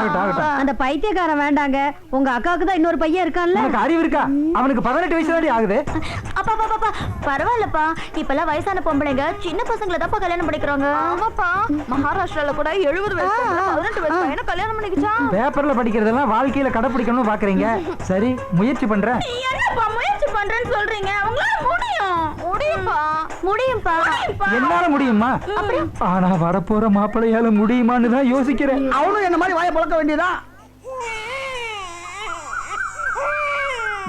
அந்த பைத்தியக்காரன் வேண்டாங்க, உங்க அக்காவுக்கு தான் இன்னொரு பையன் இருக்கான்ல. உனக்கு அறிவு இருக்கா? அவனுக்கு 18 வயசு தாண்டி ஆகுது. அப்பா பரவாயில்லப்பா, இப்பெல்லாம் வயசான பொம்பளைங்க சின்ன பசங்களை தான் கல்யாணம் பண்ணிக்கிறாங்க. ஆமாப்பா, மகாராஷ்டிரால கூட 70 வயசு 18 வயசு பையனை கல்யாணம் பண்ணிக்கிச்சான். பேப்பர்ல படிக்கிறதெல்லாம் வாழ்க்கையில கடைப்பிடிக்கணும்னு பாக்குறீங்க. சரி, முயற்சி பண்றேன். என்னப்பா முயற்சி பண்றேன்னு சொல்றீங்க? அவங்களால முடியும். முடியும்பா, முடியும்பா. என்னால முடியுமா? ஆனா வரப்போற மாப்பிள்ளையால முடியுமான்னு தான் யோசிக்கிறேன். அவனும் என்ன மாதிரி வாயை பழக்க வேண்டியதான்.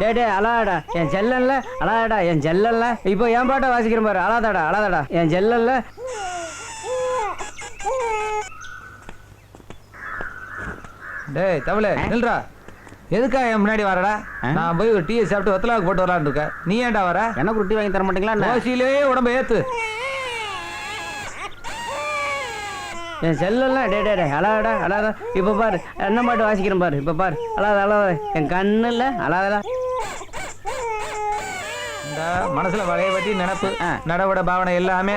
டே அழாடா என் செல்லல்ல, அழாடா என் செல்லல்ல. இப்போ என் பாட்டை வாசிக்கிறேன் பாரு. அழாதாடா என் செல்லல்ல. டேய் தவளை நில்றா. எதுக்கா என் முன்னாடி வரடா? நான் போய் ஒரு டீ சாப்பிட்டு வத்தலாவுக்கு போட்டு வரலான்னு இருக்கேன். நீ ஏன்டா வர? எனக்கு ஒரு டீ வாங்கி தர மாட்டீங்களா? தோசையிலே உடம்ப ஏத்து. என் செல்லெல்லாம் டே அழாதா. இப்போ பாரு என்ன பாட்டு வாசிக்கிறேன் பாரு. இப்போ பாரு அழாத என் கண்ணு இல்லை அழாதடா. மனசுல வளைய பற்றி நினப்பு நடவட பாவனை எல்லாமே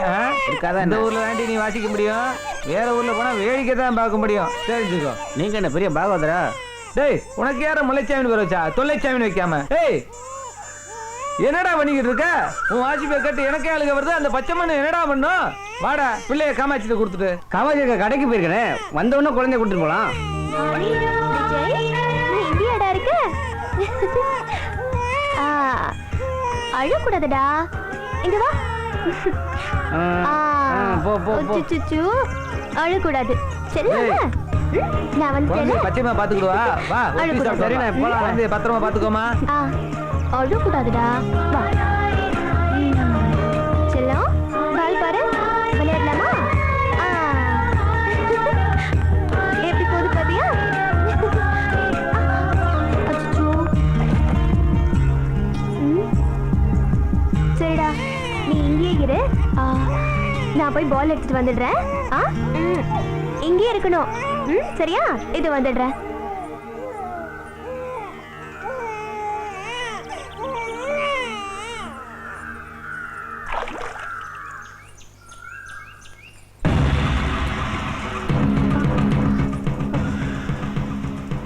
இருக்காதான். இந்த ஊர்ல வேண்டி நீ வாசிக்க முடியும், வேற ஊர்ல போனா வேடிக்கை தான் பார்க்க முடியும். தெரிஞ்சுக்கோ. நீங்க என்ன பெரிய பாகவதரா? டேய் உனக்கு யார முல்லைச்சாமின்னு பேர் வச்சா? தொல்லைச்சாமின்னு வைக்காம. டேய் என்னடா பண்ணிக்கிட்டு இருக்க? உன் வாட்சி பேர் கட்டு எனக்கே அழுக வருது. அந்த பச்சை மண்ணு என்னடா பண்ணும்? வாடா பிள்ளைய காமாட்சிட்ட கொடுத்துட்டு. காமாட்சி கடைக்கு போயிருக்கேன், வந்த உடனே குழந்தைய கொடுத்துட்டு போலாம். இங்கேடா இருக்க? அழக்கூடாதுடா, இங்க வா. அழக்கூடாது, சரி? நான் வந்து பச்சைமா பாத்துக்கிடுவா. வா, சரிண்ணே, பத்திரமா பாத்துக்கோமா. அழக்கூடாதுடா, வா. செல்லம், பால் பாரு, விளையாடலாமா? எப்படி போகுது பாத்தியா? சரிடா, நீ இங்கே இரு, நான் போய் பால் எடுத்துட்டு வந்துடுறேன். இங்கே இருக்கணும், சரியா? இது வந்துடுறேன்.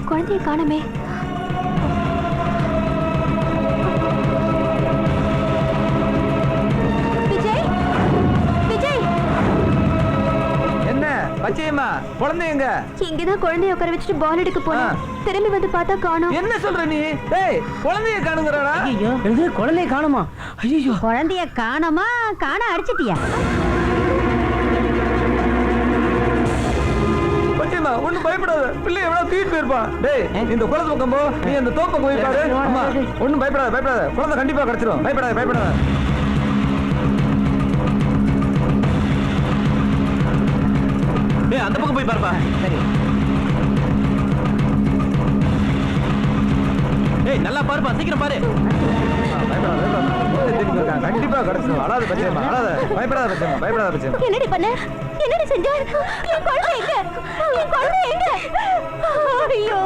குழந்தைய காணமே. விஜய், விஜய். என்ன பச்சையம்மா, குழந்தை எங்க? இங்கதான் குழந்தைய உட்கார வச்சுட்டு பால் எடுக்க போனேன். திரும்பி வந்து பார்த்தா காணோம். என்ன சொல்ற நீ? டேய், குழந்தைய காணுங்கறடா. ஐயோ, குழந்தைய காணுமா? ஐயோ, குழந்தைய காணோமா? காண அடிச்சிட்டியா? பச்சையம்மா, ஒண்ணும் பயப்படாத. பிள்ளை எவ்வளவு தூக்கிட்டு போயிருப்பான். டேய், இந்த குளத்து பக்கம் போ, நீ அந்த தோப்ப போய் பாரு. அம்மா, ஒண்ணும் பயப்படாத, பயப்படாத. குழந்தை கண்டிப்பா கிடைச்சிரும். பயப்படாத, பயப்படாத. டேய், அந்த பக்கம் போய் பாருப்பா. சரி. டேய், நல்லா பாருப்பா, சீக்கிரம் பாரு. கண்டிப்பா கிடைச்சிரும். அழாத பச்சையம்மா, அழாத. பயப்படாத பச்சையம்மா, பயப்படாத பச்சையம்மா. என்னடி பண்ண? என்னடி செஞ்ச? என் குழந்தை எங்க? என் குழந்தை எங்க? ஐயோ,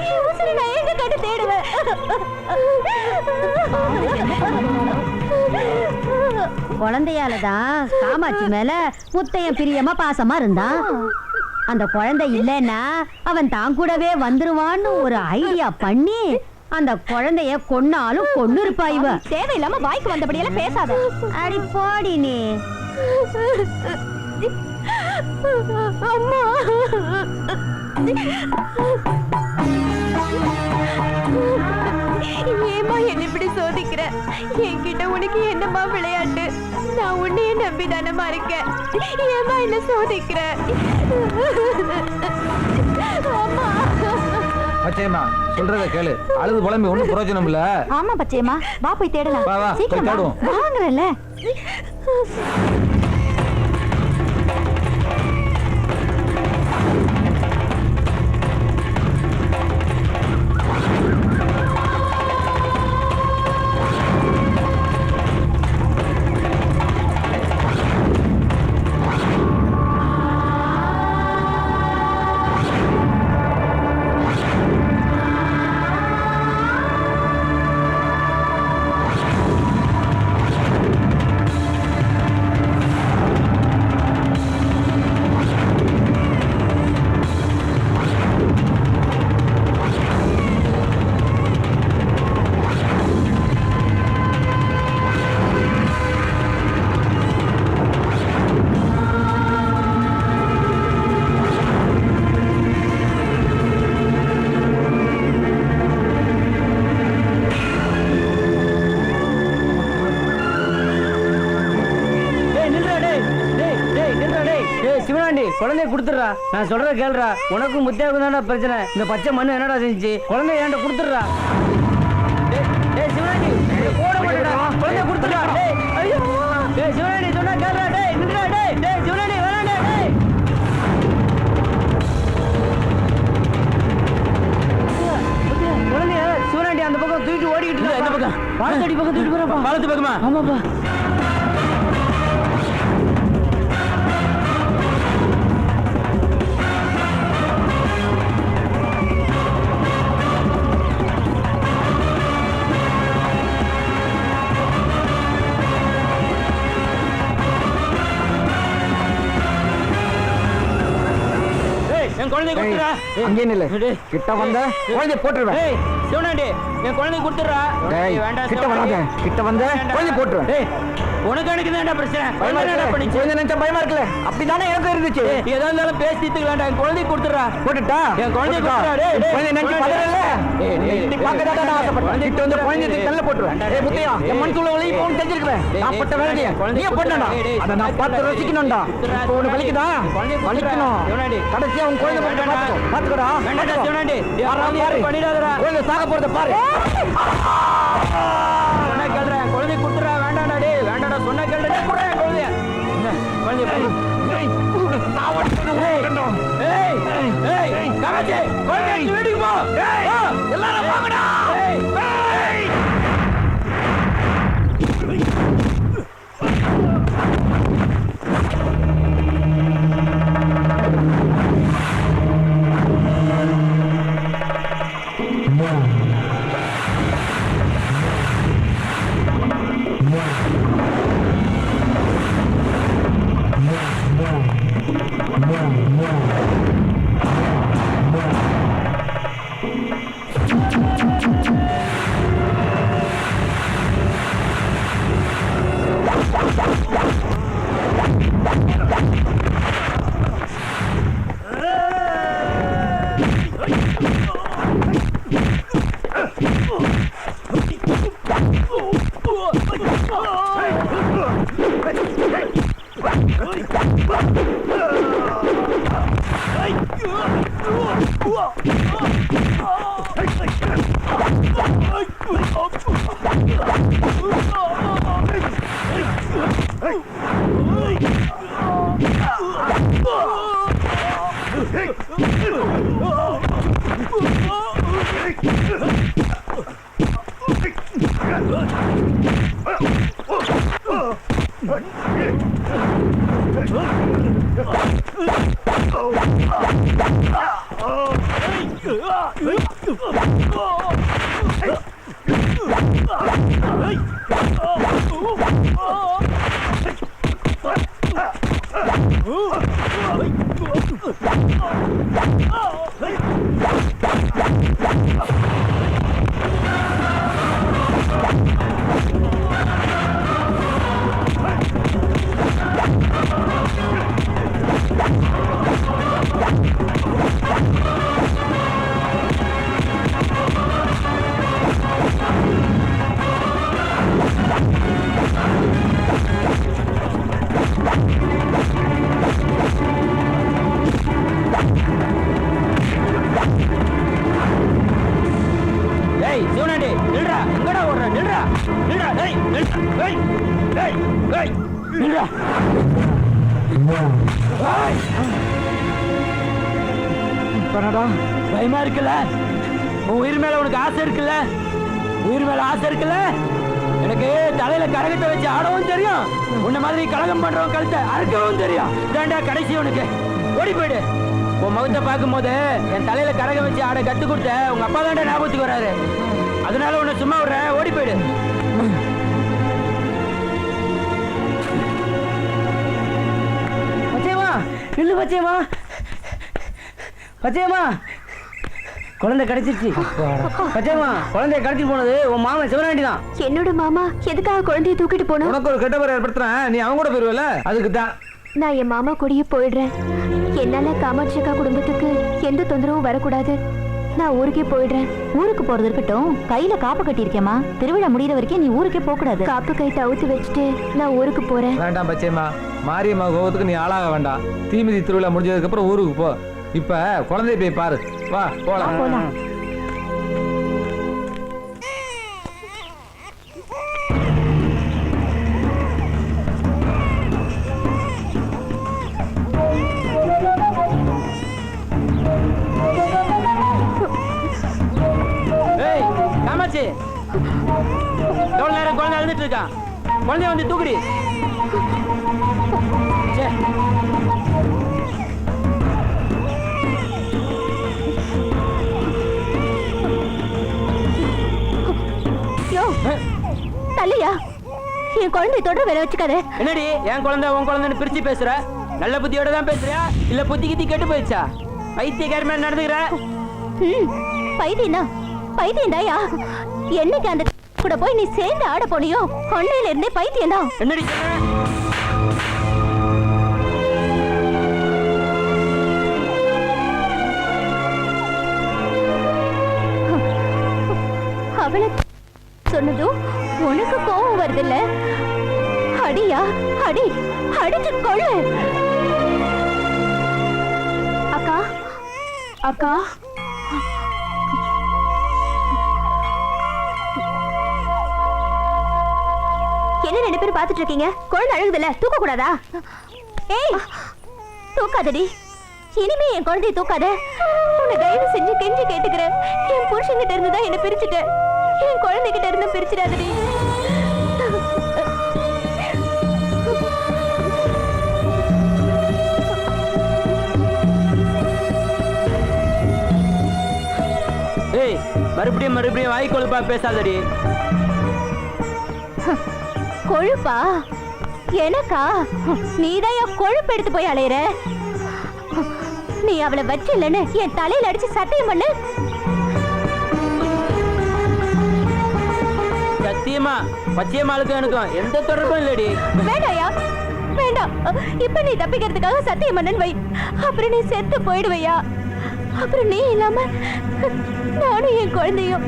என் உசுரை நான் எங்க கண்டு தேடுவேன்? குழந்தையாலதான் காமாட்சி மேல முத்தையன் பிரியமா பாசமா இருந்தான். அந்த குழந்தை இல்லைன்னா அவன் தான் கூடவே வந்துருவான்னு ஒரு ஐடியா பண்ணி அந்த குழந்தைய கொன்னாலும் கொன்னு இருப்பா இவ. தேவையில்லாம வாய்க்கு வந்தபடியெல்லாம் பேசாத. அடி போடி நீ. அம்மா, ஏமா என்ன இப்படி சோதிக்கிற? என்கிட்ட உனக்கு என்னமா விளையாட்டு? நான் உன்னையே நம்பி தானமா இருக்கேன். ஏமா என்ன சோதிக்கிற? அம்மா. பச்சையம்மா, சொல்றத கேளு. அழுது புலம்பி ஒண்ணும் பிரயோஜனம் இல்ல. ஆமா பச்சையம்மா, வா போய் தேடலாம். வா, வா, போய் சீக்கிரம் தேடுவோம். வாங்குறல. குழந்தைய கொடுத்துடுறா. நான் சொல்றத கேளுடா. உனக்கும் முத்தியாவுக்கும் தானே பிரச்சனை. இந்த பச்சை மண்ணு என்னடா செஞ்சு? குழந்தைய ஏன்ட்ட கொடுத்துடுறா. டேய் சிவராணி, போட மாட்டேடா. குழந்தைய கொடுத்துடுறா. டேய், ஐயோ. டேய் சிவராணி, சொன்னா கேளுடா. டேய் நில்லுடா. டேய், டேய் சிவராணி, வேணாடா. டேய். குழந்தைய சிவராணி அந்த பக்கம் தூக்கிட்டு ஓடிக்கிட்டு இருக்கா. இந்த பக்கம் பாலத்தடி பக்கம் தூக்கிட்டு போறப்பா. பாலத்து பக்கமா? ஆமாப்பா. என் குழந்தை குழந்தை கொடுத்துறா. அங்கே நில்லு. கிட்ட வந்த குழந்தை போட்டுருவேன். ஏய் சிவனாண்டி என் குழந்தை கொடுத்துறா. வேண்டாம் கிட்ட வராத. கிட்ட வந்த குழந்தை போட்டுருவேன். டேய் உனக்கு எனக்கு தான்டா பிரச்சனை. பயமா என்னடா பண்ணிச்சு? குழந்தை நினைச்சா பயமா இருக்குல்ல? அப்படிதானே எனக்கு இருந்துச்சு. ஏதா இருந்தாலும் பேசி தீர்த்துக்கலாம்டா. என் குழந்தை கொடுத்துறா. போட்டுட்டா? என் குழந்தை கொடுத்துறா. டேய் குழந்தை நினைச்சு பதறல. நீ பார்க்கறதா நான் ஆசைப்பட்டேன். கிட்ட வந்து குழந்தை தள்ள போட்டுருவேன். ஏய் முத்தையா, என் மனசுல ஒளி போன் தெரிஞ்சிருக்கேன். நான் பட்ட வேலையை நீ பண்ணடா. அத நான் பார்த்து ரசிக்கணும்டா. இப்போ உனக்கு வலிக்குதா? வலிக்கணும். கடைசியா உன் குழந்தை மட்டும் பாத்துக்கடா. வேண்டாம்டா சிவனாண்டி. யாராவது பண்ணிடாதடா. குழந்தை சாக போறத பாரு. சொன்னா கேளுடா. குழந்தை கொடுத்துறா. வேண்டாம்டா டேய். வேண்டாம்டா சொன்னா கேளுடா. டேய் குடுறா குழந்தை. குழந்தை ஏய் ஏய் காமாட்சி குழந்தை வீட்டுக்கு போ. ஏய் எல்லாரும் வாங்கடா. ஏய் ஏய் ஏய் சிவனாண்டி நில்றா. எங்கடா ஓடுற? நில்றா நில்றா. டேய் நில்றா. ஏய் டேய் ஏய் நில்றா. ஏய் பண்ணடா. பயமா இருக்குல்ல? உன் உயிர் மேல உனக்கு ஆசை இருக்குல்ல? உயிர் மேல ஆசை இருக்குல்ல? எனக்கு தலையில கரகத்தை வச்சு ஆடவும் தெரியும். உன்ன மாதிரி கலகம் பண்றவன் கழுத்தை அறுக்கவும் தெரியும். இதாண்டா கடைசி உனக்கு. ஓடி போயிடு. உன் முகத்தை பார்க்கும் போது என் தலையில கரகம் வச்சு ஆட கத்து கொடுத்த உங்க அப்பா தாண்டா ஞாபகத்துக்கு வராரு. அதனால உன்னை சும்மா விடுறேன். ஓடி போயிடு. பச்சையம்மா நில்லு. பச்சையம்மா பச்சையம்மா குழந்தை கிடைச்சிருச்சு. பச்சையம்மா குழந்தைய கடத்திட்டு போனது உன் மாமன் சிவனாண்டி தான். என்னோட மாமா எதுக்காக குழந்தைய தூக்கிட்டு போனோம்? உனக்கு ஒரு கெட்ட பேர் ஏற்படுத்துறேன். நீ அவங்க கூட போயிருவல, அதுக்கு தான். நான் என் மாமா கூடயே போயிடுறேன். என்னால காமாட்சி அக்கா குடும்பத்துக்கு எந்த தொந்தரவும் வரக்கூடாது. நான் ஊருக்கே போயிடுறேன். ஊருக்கு போறது இருக்கட்டும், கையில காப்பு கட்டி இருக்கேமா. திருவிழா முடிகிற வரைக்கும் நீ ஊருக்கே போக கூடாது. காப்பு கை தவுத்து வச்சுட்டு நான் ஊருக்கு போறேன். வேண்டாம் பச்சையம்மா. மாரியம்மா கோபத்துக்கு நீ ஆளாக வேண்டாம். தீமிதி திருவிழா முடிஞ்சதுக்கு அப்புறம் ஊருக்கு போ. இப்ப குழந்தைய போய் பாரு. வா போலாம். ஏய் காமாட்சி எவ்வளவு நேரம் குழந்தை அழுதுட்டு இருக்கான்? குழந்தைய வந்து தூக்குடி. தள்ளியா என் குழந்தை தொடர வேலை வச்சுக்காத. என்னடி என் குழந்தை உன் குழந்தைன்னு பிரிச்சு பேசுற? நல்ல புத்தியோட தான் பேசுறியா இல்ல புத்தி கித்தி கெட்டு போயிடுச்சா? பைத்தியக்காரி மாதிரி நடந்துக்கிற. பைத்தியம்தான் பைத்தியம்தாயா. என்னைக்கு அந்த கூட போய் நீ சேர்ந்து ஆட போனியோ கொண்டையில இருந்தே பைத்தியம் தான். என்னடி அவளை சொன்னதும் உனக்கு கோவம் வருதில்ல? அடியா அடி, அடிச்சு கொள்ளு. அக்கா அக்கா என்ன 2 பேரும் பாத்துட்டு இருக்கீங்க? குழந்தை அழுகுதுல்ல, தூக்க கூடாதா? ஏய் தூக்காதடி, இனிமே என் குழந்தைய தூக்காத. உன்னை தயவு செஞ்சு கெஞ்சி கேட்டுக்கிறேன். என் புருஷன்கிட்ட இருந்துதான் என்ன பிரிச்சுட்ட, என் குழந்தைகிட்ட இருந்து பிரிச்சிடாதடி. ஏய் மறுபடியும் வாய் கொழுப்பா பேசாதடி. கொழுப்பா எனக்கா? நீதான் என் கொழுப்பு எடுத்து போய் அலையிற. நீ அவளை வச்சில்லன்னு என் தலையில அடிச்சு சத்தியம் பண்ணு. சத்தியமா பச்சையம்மாளுக்கும் எனக்கும் எந்த தொடர்பும் இல்லடி. வேண்டாயா வேண்டாம். இப்ப நீ தப்பிக்கிறதுக்காக சத்தியம் பண்ணன்னு வை, அப்புறம் நீ செத்து போயிடுவையா. அப்புறம் நீ இல்லாம நானும் என் குழந்தையும்.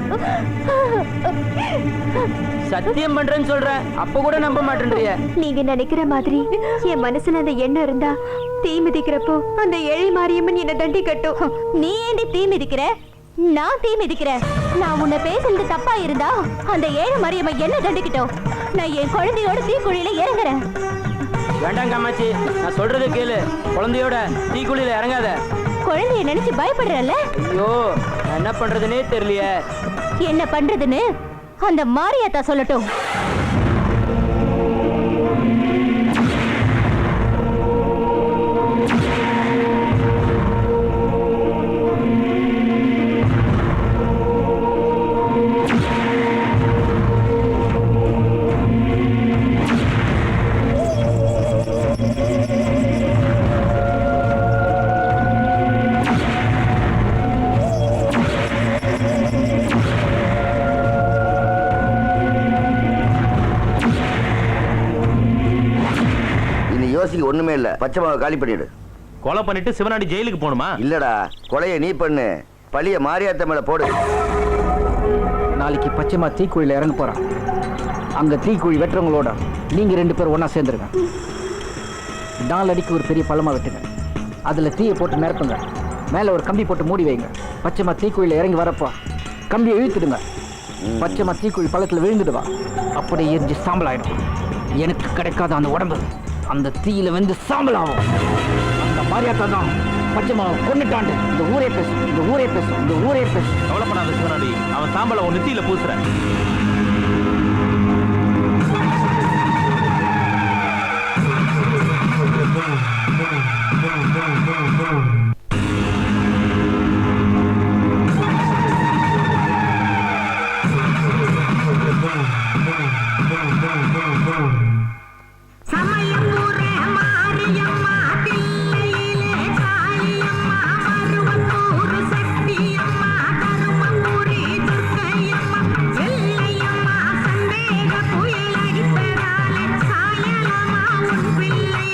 சத்தியம் பண்றேன்னு சொல்ற, அப்ப கூட நம்ப மாட்டேன்றிய. நீங்க நினைக்கிற மாதிரி என் மனசுல அந்த எண்ணம் இருந்தா தீ மிதிக்கிறப்போ அந்த ஏழை மாரியம்மன் என்ன தண்டி கட்டும். நீ ஏண்டி தீ மிதிக்கிற? நான் தீ மிதிக்கிறேன். நான் உன்னை பேசுறது தப்பா இருந்தா அந்த ஏழை மாரியம்மன் என்ன தண்டிக்கிட்டோம். நான் என் குழந்தையோட தீக்குழியில இறங்குறேன். வேண்டாம் காமாச்சி, நான் சொல்றது கேளு. குழந்தையோட தீக்குழியில இறங்காத. குழந்தைய நினைச்சு பயப்படுறல? ஐயோ என்ன பண்றதுன்னே தெரியலையே. என்ன பண்றதுன்னு அந்த மாரியாத்தா சொல்லட்டும். யோசிக்க ஒண்ணுமே இல்ல. பச்சை மாவை காலி பண்ணிடு. கொலை பண்ணிட்டு சிவனாடி ஜெயிலுக்கு போகணுமா? இல்லடா, கொலையை நீ பண்ணு, பழிய மாரியாத்த மேல போடு. நாளைக்கு பச்சைமா தீக்குழியில இறங்க போறான். அங்க தீக்குழி வெட்டுறவங்களோட நீங்க 2 பேரும் ஒன்னா சேர்ந்துருங்க. 4 அடிக்கு ஒரு பெரிய பள்ளமா வெட்டுங்க. அதுல தீயை போட்டு நிரப்புங்க. மேல ஒரு கம்பி போட்டு மூடி வைங்க. பச்சைமா தீக்குழியில இறங்கி வரப்போ கம்பியை இழுத்துடுங்க. பச்சைமா தீக்குழி பள்ளத்துல விழுந்துடுவா. அப்படியே எரிஞ்சு சாம்பல் ஆயிடும். எனக்கு கிடைக்காத அந்த உடம்பு அந்த தீயில வந்து சாம்பல் ஆகும். அந்த மாரியாத்தா தான் பச்சைமா கொண்டுட்டாண்டு. இந்த ஊரே பேசும், இந்த ஊரே பேசும், இந்த ஊரே பேசும். கவலைப்படாத சிவனாடி, அவன் சாம்பலை உன் நெத்தியில பூசுறேன். புயல் அடிப்பதாலே சாயலமா உன் பிள்ளை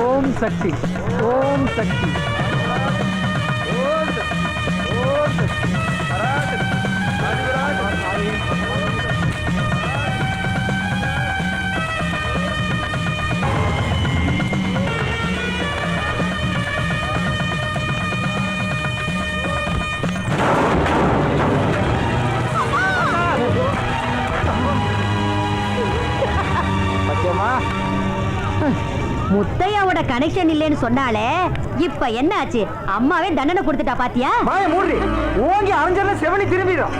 ஓம் சக்தி ஓம் சக்தி முத்தையாவோட கனெக்ஷன் இல்லைன்னு சொன்னாலே இப்ப என்ன ஆச்சு? அம்மாவே தண்டனை கொடுத்துட்டா பாத்தியா? வாய மூடி ஓங்கி அரைஞ்சல செவனி திரும்பிடும்.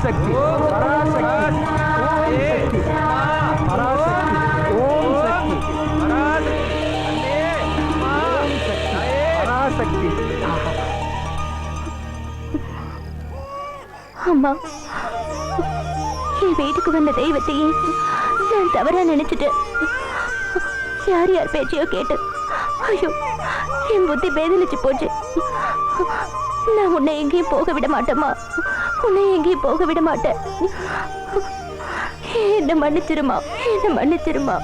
சக்தி பராசக்தி ஓம் சக்தி பராசக்தி. அம்மா, என் வீட்டுக்கு வந்த தெய்வத்தையே நான் தவறா நினைச்சிட்டேன். யார் யார் பேச்சையோ கேட்டு ஐயோ என் புத்தி பேதலிச்சு போச்சு. நான் உன்னை எங்கேயும் போக விட மாட்டேம்மா, உன்னை எங்கேயும் போக விட மாட்டேன். என்ன மன்னிச்சிருமா, என்ன மன்னிச்சிருமா.